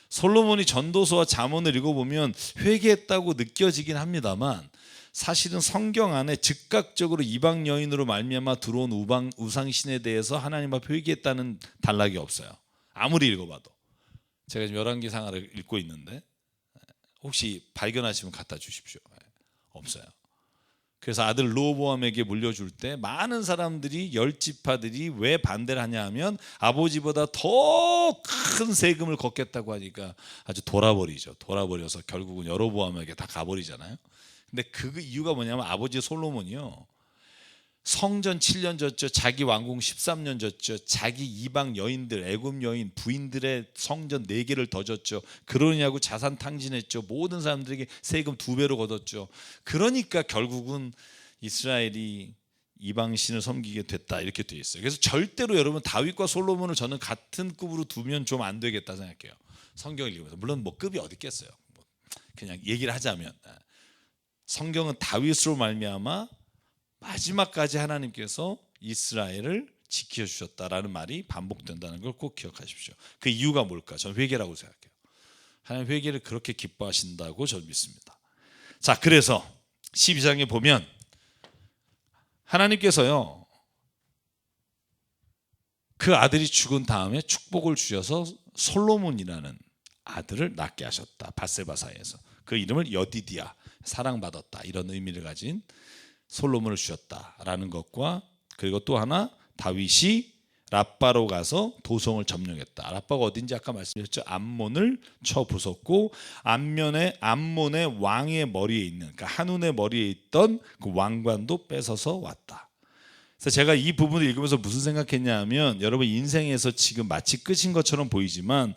솔로몬이 전도서와 잠언을 읽어보면 회개했다고 느껴지긴 합니다만, 사실은 성경 안에 즉각적으로 이방 여인으로 말미암아 들어온 우상신에 대해서 하나님 앞에 회개했다는 단락이 없어요. 아무리 읽어봐도. 제가 지금 열왕기상하를 읽고 있는데 혹시 발견하시면 갖다 주십시오. 없어요. 그래서 아들 르호보암에게 물려줄 때 많은 사람들이 열 지파들이 왜 반대를 하냐 하면 아버지보다 더 큰 세금을 걷겠다고 하니까 아주 돌아버리죠. 돌아버려서 결국은 여로보암에게 다 가버리잖아요. 근데 그 이유가 뭐냐면 아버지 솔로몬이요, 성전 7년 졌죠. 자기 왕궁 13년 졌죠. 자기 이방 여인들, 애굽 여인, 부인들의 성전 4개를 더 졌죠. 그러냐고 자산 탕진했죠. 모든 사람들에게 세금 2배로 걷었죠. 그러니까 결국은 이스라엘이 이방신을 섬기게 됐다, 이렇게 되어 있어요. 그래서 절대로 여러분 다윗과 솔로몬을 저는 같은 급으로 두면 좀 안 되겠다 생각해요. 성경을 읽으면서. 물론 뭐 급이 어디 있겠어요. 그냥 얘기를 하자면 성경은 다윗으로 말미암아 마지막까지 하나님께서 이스라엘을 지켜주셨다라는 말이 반복된다는 걸 꼭 기억하십시오. 그 이유가 뭘까? 저는 회개라고 생각해요. 하나님 회개를 그렇게 기뻐하신다고 저는 믿습니다. 자, 그래서 12장에 보면 하나님께서요, 그 아들이 죽은 다음에 축복을 주셔서 솔로몬이라는 아들을 낳게 하셨다. 밧세바 사이에서. 그 이름을 여디디아, 사랑받았다, 이런 의미를 가진 솔로몬을 주셨다라는 것과, 그리고 또 하나 다윗이 라빠로 가서 도성을 점령했다. 라빠가 어딘지 아까 말씀드렸죠. 암몬을 쳐 부쉈고 암몬의 왕의 머리에 있는, 그러니까 한운의 머리에 있던 그 왕관도 뺏어서 왔다. 그래서 제가 이 부분을 읽으면서 무슨 생각했냐 하면, 여러분 인생에서 지금 마치 끝인 것처럼 보이지만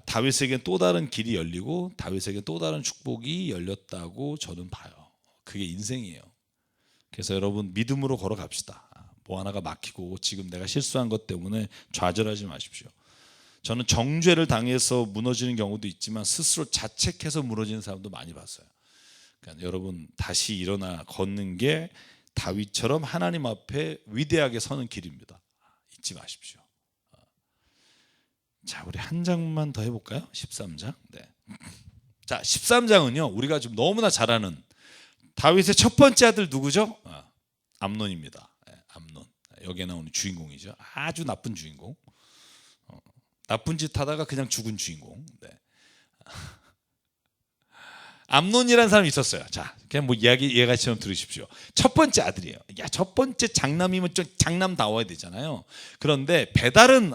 다윗에게 또 다른 길이 열리고 다윗에게 또 다른 축복이 열렸다고 저는 봐요. 그게 인생이에요. 그래서 여러분 믿음으로 걸어갑시다. 뭐 하나가 막히고 지금 내가 실수한 것 때문에 좌절하지 마십시오. 저는 정죄를 당해서 무너지는 경우도 있지만 스스로 자책해서 무너지는 사람도 많이 봤어요. 그러니까 여러분 다시 일어나 걷는 게 다윗처럼 하나님 앞에 위대하게 서는 길입니다. 잊지 마십시오. 자, 우리 한 장만 더 해볼까요? 13장. 네. 자, 13장은요 우리가 좀 너무나 잘 아는 다윗의 첫 번째 아들 누구죠? 암논입니다. 암논. 여기에 나오는 주인공이죠. 아주 나쁜 주인공. 나쁜 짓 하다가 그냥 죽은 주인공. 네. 암논이라는 사람이 있었어요. 자, 그냥 뭐 이야기처럼 들으십시오. 첫 번째 아들이에요. 야, 첫 번째 장남이면 좀 장남다워야 되잖아요. 그런데 배다른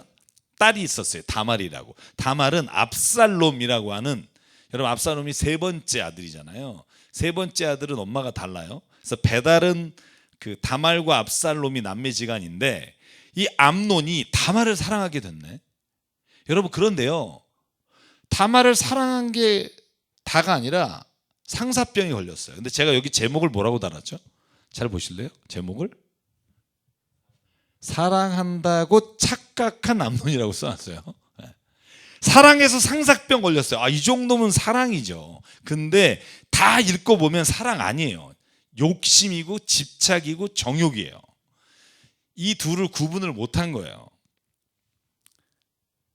딸이 있었어요. 다말이라고. 다말은 압살롬이라고 하는, 여러분 압살롬이 세 번째 아들이잖아요. 세 번째 아들은 엄마가 달라요. 그래서 배달은 그 다말과 압살롬이 남매지간인데 이 암논이 다말을 사랑하게 됐네. 여러분 그런데요, 다말을 사랑한 게 다가 아니라 상사병이 걸렸어요. 근데 제가 여기 제목을 뭐라고 달았죠? 잘 보실래요? 제목을 사랑한다고 착각한 암논이라고 써놨어요. 사랑해서 상사병 걸렸어요. 이 정도면 사랑이죠. 근데 다 읽고 보면 사랑 아니에요. 욕심이고 집착이고 정욕이에요. 이 둘을 구분을 못한 거예요.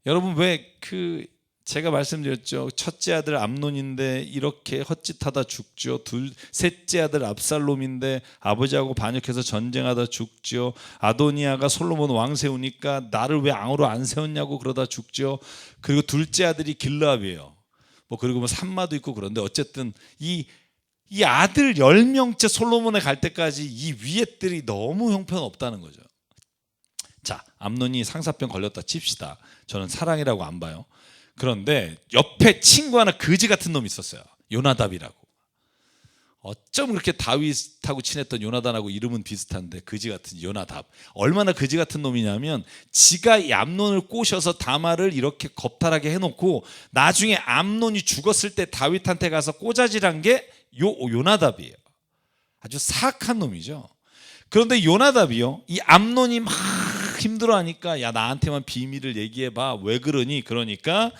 여러분 왜 제가 말씀드렸죠. 첫째 아들 암논인데 이렇게 헛짓하다 죽죠. 셋째 아들 압살롬인데 아버지하고 반역해서 전쟁하다 죽죠. 아도니아가 솔로몬 왕 세우니까 나를 왜 왕으로 안 세웠냐고 그러다 죽죠. 그리고 둘째 아들이 길르압이에요. 그리고 산마도 있고. 그런데 어쨌든 이 아들 10명째 솔로몬에 갈 때까지 이 위에 들이 너무 형편없다는 거죠. 자, 암논이 상사병 걸렸다 칩시다. 저는 사랑이라고 안 봐요. 그런데 옆에 친구 하나 거지 같은 놈이 있었어요. 요나답이라고. 어쩜 그렇게 다윗하고 친했던 요나단하고 이름은 비슷한데 거지 같은 요나답. 얼마나 거지 같은 놈이냐면 지가 이 암논을 꼬셔서 다말을 이렇게 겁탈하게 해놓고 나중에 암논이 죽었을 때 다윗한테 가서 꼬자질한 게 요나답이에요. 아주 사악한 놈이죠. 그런데 요나답이요, 이 암논이 막 힘들어하니까 야 나한테만 비밀을 얘기해봐. 왜 그러니? 그러니까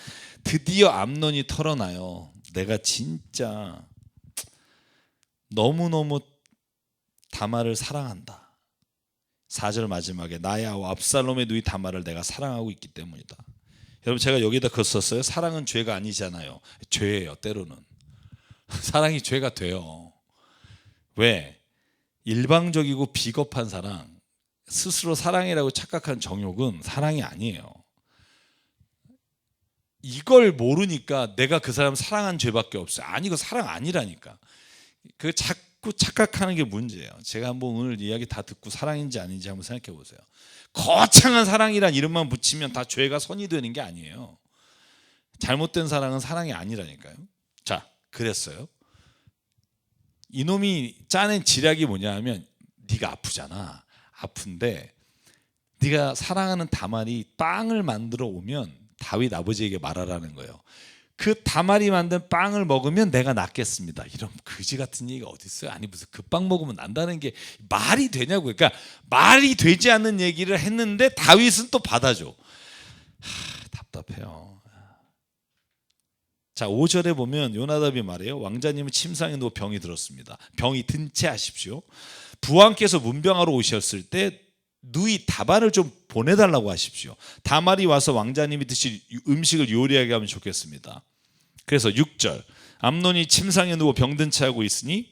드디어 암논이 털어놔요. 내가 진짜 너무너무 다말을 사랑한다. 4절 마지막에 나야 압살롬의 누이 다말을 내가 사랑하고 있기 때문이다. 여러분 제가 여기다 그거 썼어요. 사랑은 죄가 아니잖아요. 죄예요. 때로는 사랑이 죄가 돼요. 왜? 일방적이고 비겁한 사랑, 스스로 사랑이라고 착각한 정욕은 사랑이 아니에요. 이걸 모르니까 내가 그 사람 사랑한 죄밖에 없어요. 아니, 이거 사랑 아니라니까. 자꾸 착각하는 게 문제예요. 제가 한번 오늘 이야기 다 듣고 사랑인지 아닌지 한번 생각해 보세요. 거창한 사랑이란 이름만 붙이면 다 죄가 선이 되는 게 아니에요. 잘못된 사랑은 사랑이 아니라니까요. 자, 그랬어요. 이놈이 짜낸 지략이 뭐냐 하면, 네가 아프잖아. 아픈데 네가 사랑하는 다말이 빵을 만들어 오면 다윗 아버지에게 말하라는 거예요. 그 다말이 만든 빵을 먹으면 내가 낫겠습니다. 이런 그지 같은 얘기가 어디 있어요? 아니 무슨 그 빵 먹으면 난다는 게 말이 되냐고요. 그러니까 말이 되지 않는 얘기를 했는데 다윗은 또 받아줘. 답답해요. 자, 5절에 보면 요나답이 말해요. 왕자님은 침상에 누워 병이 들었습니다. 병이 든 채 하십시오. 부왕께서 문병하러 오셨을 때 누이 다발을 좀 보내달라고 하십시오. 다말이 와서 왕자님이 드실 음식을 요리하게 하면 좋겠습니다. 그래서 6절, 암논이 침상에 누워 병든 채 하고 있으니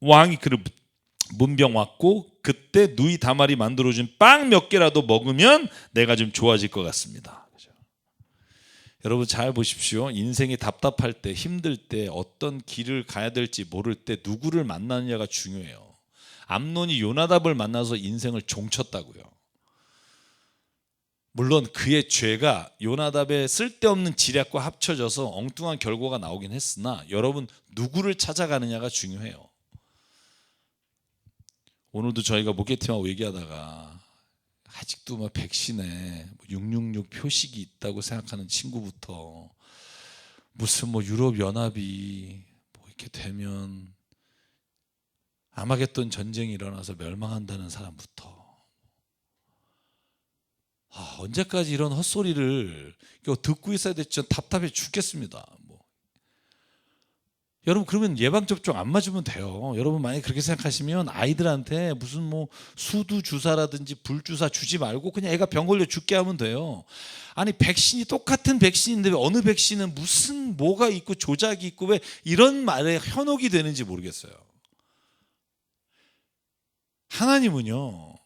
왕이 그를 문병 왔고, 그때 누이 다말이 만들어준 빵 몇 개라도 먹으면 내가 좀 좋아질 것 같습니다. 그렇죠? 여러분 잘 보십시오. 인생이 답답할 때, 힘들 때, 어떤 길을 가야 될지 모를 때 누구를 만나느냐가 중요해요. 암논이 요나답을 만나서 인생을 종쳤다고요. 물론 그의 죄가 요나답의 쓸데없는 지략과 합쳐져서 엉뚱한 결과가 나오긴 했으나, 여러분 누구를 찾아가느냐가 중요해요. 오늘도 저희가 목회팀하고 얘기하다가 아직도 막 백신에 666 표식이 있다고 생각하는 친구부터, 무슨 뭐 유럽 연합이 뭐 이렇게 되면 아마겟돈 전쟁이 일어나서 멸망한다는 사람부터, 언제까지 이런 헛소리를 듣고 있어야 될지 전 답답해 죽겠습니다. 여러분 그러면 예방접종 안 맞으면 돼요. 여러분 만약에 그렇게 생각하시면 아이들한테 무슨 뭐 수두 주사라든지 불주사 주지 말고 그냥 애가 병 걸려 죽게 하면 돼요. 아니 백신이 똑같은 백신인데 왜 어느 백신은 무슨 뭐가 있고 조작이 있고 왜 이런 말에 현혹이 되는지 모르겠어요. 하나님은요,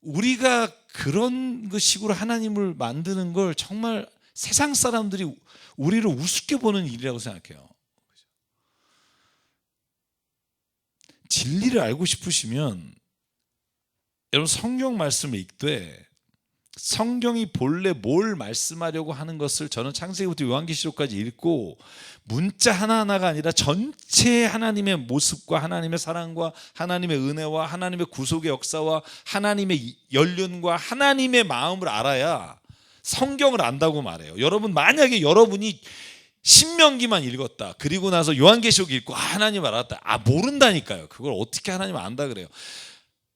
우리가 그런 식으로 하나님을 만드는 걸 정말 세상 사람들이 우리를 우습게 보는 일이라고 생각해요. 진리를 알고 싶으시면 여러분 성경 말씀을 읽되, 성경이 본래 뭘 말씀하려고 하는 것을 저는 창세기부터 요한계시록까지 읽고 문자 하나하나가 아니라 전체 하나님의 모습과 하나님의 사랑과 하나님의 은혜와 하나님의 구속의 역사와 하나님의 연륜과 하나님의 마음을 알아야 성경을 안다고 말해요. 여러분 만약에 여러분이 신명기만 읽었다, 그리고 나서 요한계시록 읽고 하나님 알았다, 모른다니까요. 그걸 어떻게 하나님 안다 그래요.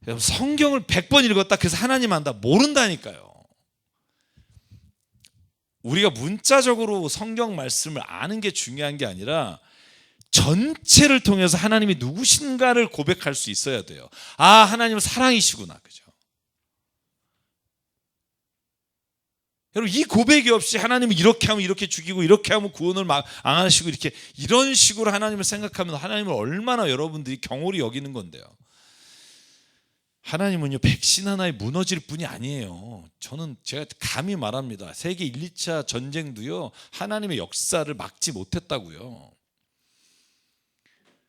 여러분 성경을 100번 읽었다 그래서 하나님 안다, 모른다니까요. 우리가 문자적으로 성경 말씀을 아는 게 중요한 게 아니라 전체를 통해서 하나님이 누구신가를 고백할 수 있어야 돼요. 하나님은 사랑이시구나, 그죠? 여러분 이 고백이 없이 하나님은 이렇게 하면 이렇게 죽이고 이렇게 하면 구원을 막 안 하시고 이런 식으로 하나님을 생각하면 하나님을 얼마나 여러분들이 경홀히 여기는 건데요. 하나님은요 백신 하나에 무너질 뿐이 아니에요. 제가 감히 말합니다. 세계 1, 2차 전쟁도요 하나님의 역사를 막지 못했다고요.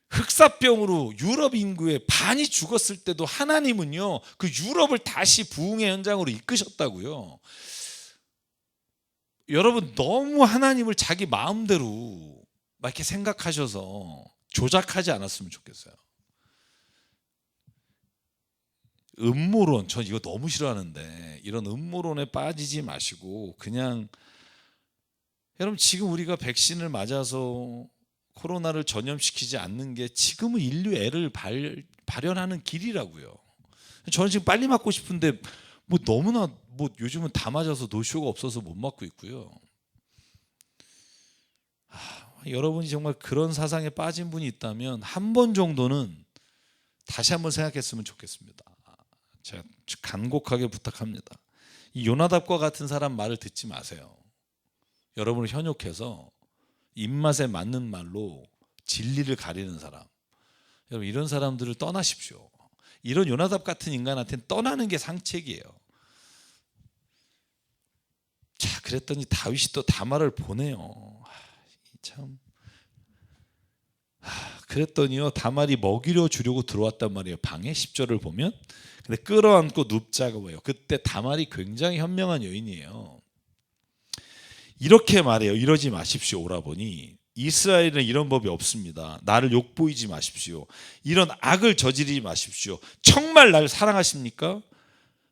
흑사병으로 유럽 인구의 반이 죽었을 때도 하나님은요 그 유럽을 다시 부흥의 현장으로 이끄셨다고요. 여러분 너무 하나님을 자기 마음대로 막 이렇게 생각하셔서 조작하지 않았으면 좋겠어요. 음모론, 전 이거 너무 싫어하는데 이런 음모론에 빠지지 마시고 그냥, 여러분 지금 우리가 백신을 맞아서 코로나를 전염시키지 않는 게 지금은 인류 애를 발현하는 길이라고요. 저는 지금 빨리 맞고 싶은데 뭐 너무나 요즘은 다 맞아서 노쇼가 없어서 못 맞고 있고요. 여러분이 정말 그런 사상에 빠진 분이 있다면 한 번 정도는 다시 한번 생각했으면 좋겠습니다. 제가 간곡하게 부탁합니다. 이 요나답과 같은 사람 말을 듣지 마세요. 여러분을 현혹해서 입맛에 맞는 말로 진리를 가리는 사람, 여러분 이런 사람들을 떠나십시오. 이런 요나답 같은 인간한테는 떠나는 게 상책이에요. 자, 그랬더니 다윗이 또 다말을 보내요. 참, 그랬더니요, 다말이 먹이려 주려고 들어왔단 말이에요. 방에 10절을 보면. 근데 끌어안고 눕자고 해요. 그때 다말이 굉장히 현명한 여인이에요. 이렇게 말해요. 이러지 마십시오. 오라버니, 이스라엘은 이런 법이 없습니다. 나를 욕보이지 마십시오. 이런 악을 저지르지 마십시오. 정말 나를 사랑하십니까?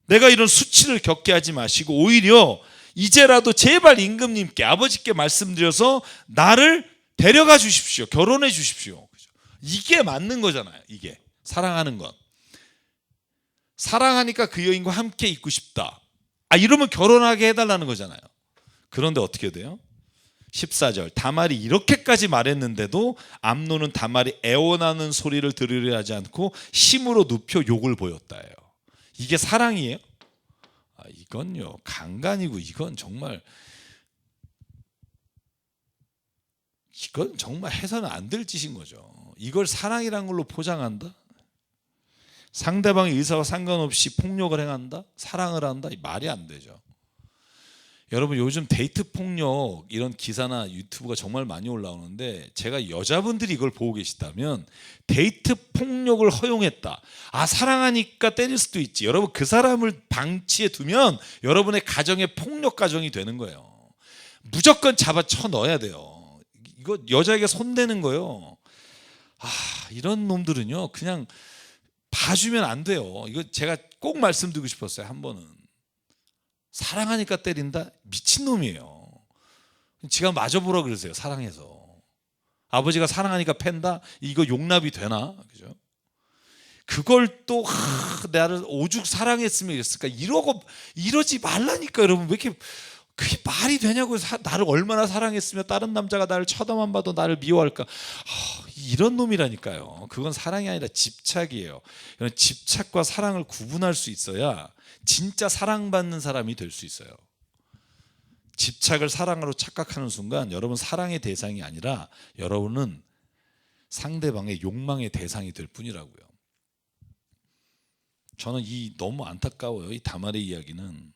내가 이런 수치를 겪게 하지 마시고 오히려 이제라도 제발 임금님께, 아버지께 말씀드려서 나를 데려가 주십시오. 결혼해 주십시오. 이게 맞는 거잖아요. 이게 사랑하는 것. 사랑하니까 그 여인과 함께 있고 싶다. 이러면 결혼하게 해달라는 거잖아요. 그런데 어떻게 돼요? 14절, 다말이 이렇게까지 말했는데도 암논은 다말이 애원하는 소리를 들으려 하지 않고 힘으로 눕혀 욕을 보였다예요. 이게 사랑이에요? 이건요, 강간이고, 이건 정말 해서는 안 될 짓인 거죠. 이걸 사랑이란 걸로 포장한다? 상대방의 의사와 상관없이 폭력을 행한다? 사랑을 한다? 말이 안 되죠. 여러분, 요즘 데이트 폭력 이런 기사나 유튜브가 정말 많이 올라오는데, 제가 여자분들이 이걸 보고 계시다면 데이트 폭력을 허용했다, 사랑하니까 때릴 수도 있지. 여러분, 그 사람을 방치해 두면 여러분의 가정의 폭력 가정이 되는 거예요. 무조건 잡아 쳐 넣어야 돼요. 이거 여자에게 손대는 거예요. 이런 놈들은요, 그냥 봐주면 안 돼요. 이거 제가 꼭 말씀드리고 싶었어요. 한 번은 사랑하니까 때린다? 미친놈이에요. 지가 맞아보라 그러세요. 사랑해서. 아버지가 사랑하니까 팬다? 이거 용납이 되나? 그죠? 그걸 또 나를 오죽 사랑했으면 이랬을까? 이러지 말라니까. 여러분, 왜 이렇게 그게 말이 되냐고요. 나를 얼마나 사랑했으면 다른 남자가 나를 쳐다만 봐도 나를 미워할까? 이런 놈이라니까요. 그건 사랑이 아니라 집착이에요. 이런 집착과 사랑을 구분할 수 있어야 진짜 사랑받는 사람이 될 수 있어요. 집착을 사랑으로 착각하는 순간 여러분 사랑의 대상이 아니라 여러분은 상대방의 욕망의 대상이 될 뿐이라고요. 저는 너무 안타까워요. 이 다말의 이야기는.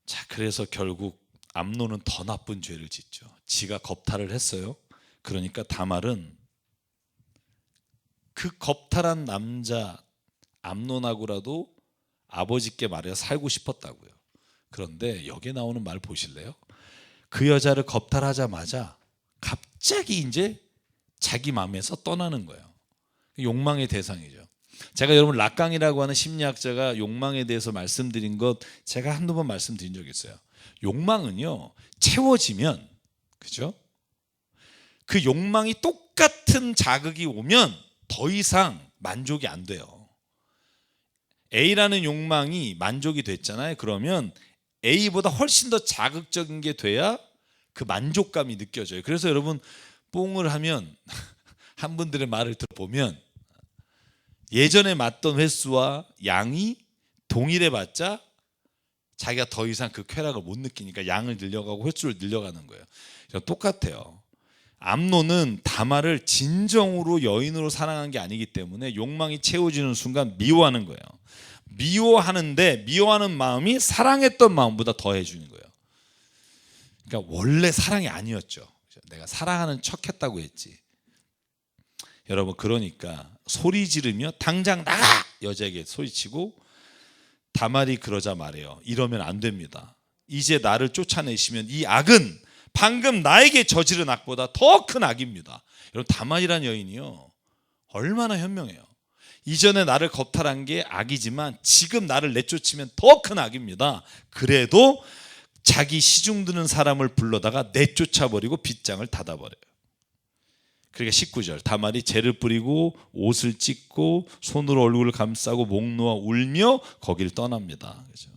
자, 그래서 결국 암논은 더 나쁜 죄를 짓죠. 지가 겁탈을 했어요. 그러니까 다말은 그 겁탈한 남자 암논하고라도 아버지께 말해서 살고 싶었다고요. 그런데 여기에 나오는 말 보실래요? 그 여자를 겁탈하자마자 갑자기 이제 자기 마음에서 떠나는 거예요. 욕망의 대상이죠. 제가 여러분 락강이라고 하는 심리학자가 욕망에 대해서 말씀드린 것 제가 한두 번 말씀드린 적이 있어요. 욕망은요, 채워지면, 그죠? 그 욕망이 똑같은 자극이 오면 더 이상 만족이 안 돼요. A라는 욕망이 만족이 됐잖아요. 그러면 A보다 훨씬 더 자극적인 게 돼야 그 만족감이 느껴져요. 그래서 여러분 뽕을 하면 한 분들의 말을 들어보면 예전에 맞던 횟수와 양이 동일해봤자 자기가 더 이상 그 쾌락을 못 느끼니까 양을 늘려가고 횟수를 늘려가는 거예요. 똑같아요. 암논은 다말을 진정으로 여인으로 사랑한 게 아니기 때문에 욕망이 채워지는 순간 미워하는 거예요. 미워하는데 미워하는 마음이 사랑했던 마음보다 더해주는 거예요. 그러니까 원래 사랑이 아니었죠. 내가 사랑하는 척했다고 했지. 여러분, 그러니까 소리 지르며 당장 나가! 여자에게 소리치고 다말이 그러자 말해요. 이러면 안 됩니다. 이제 나를 쫓아내시면 이 악은 방금 나에게 저지른 악보다 더 큰 악입니다. 여러분, 다말이라는 여인이요, 얼마나 현명해요. 이전에 나를 겁탈한 게 악이지만 지금 나를 내쫓으면 더 큰 악입니다. 그래도 자기 시중 드는 사람을 불러다가 내쫓아버리고 빗장을 닫아버려요. 그러니까 19절, 다말이 재를 뿌리고 옷을 찢고 손으로 얼굴을 감싸고 목 놓아 울며 거기를 떠납니다. 그렇죠?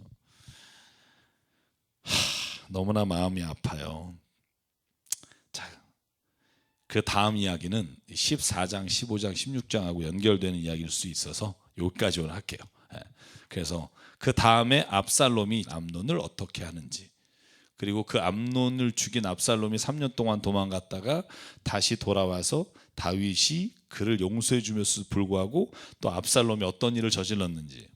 너무나 마음이 아파요. 자, 그 다음 이야기는 14장, 15장, 16장하고 연결되는 이야기일 수 있어서 여기까지 오늘 할게요. 그래서 그 다음에 압살롬이 암논을 어떻게 하는지, 그리고 그 암논을 죽인 압살롬이 3년 동안 도망갔다가 다시 돌아와서 다윗이 그를 용서해 주면서도 불구하고 또 압살롬이 어떤 일을 저질렀는지,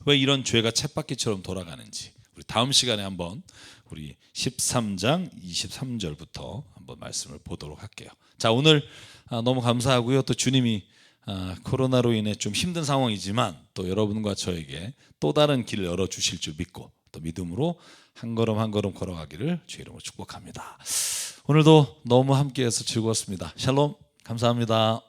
왜 이런 죄가 쳇바퀴처럼 돌아가는지, 우리 다음 시간에 한번 우리 13장 23절부터 한번 말씀을 보도록 할게요. 자, 오늘 너무 감사하고요. 또 주님이 코로나로 인해 좀 힘든 상황이지만 또 여러분과 저에게 또 다른 길을 열어주실 줄 믿고 또 믿음으로 한 걸음 한 걸음 걸어가기를 주의 이름으로 축복합니다. 오늘도 너무 함께해서 즐거웠습니다. 샬롬, 감사합니다.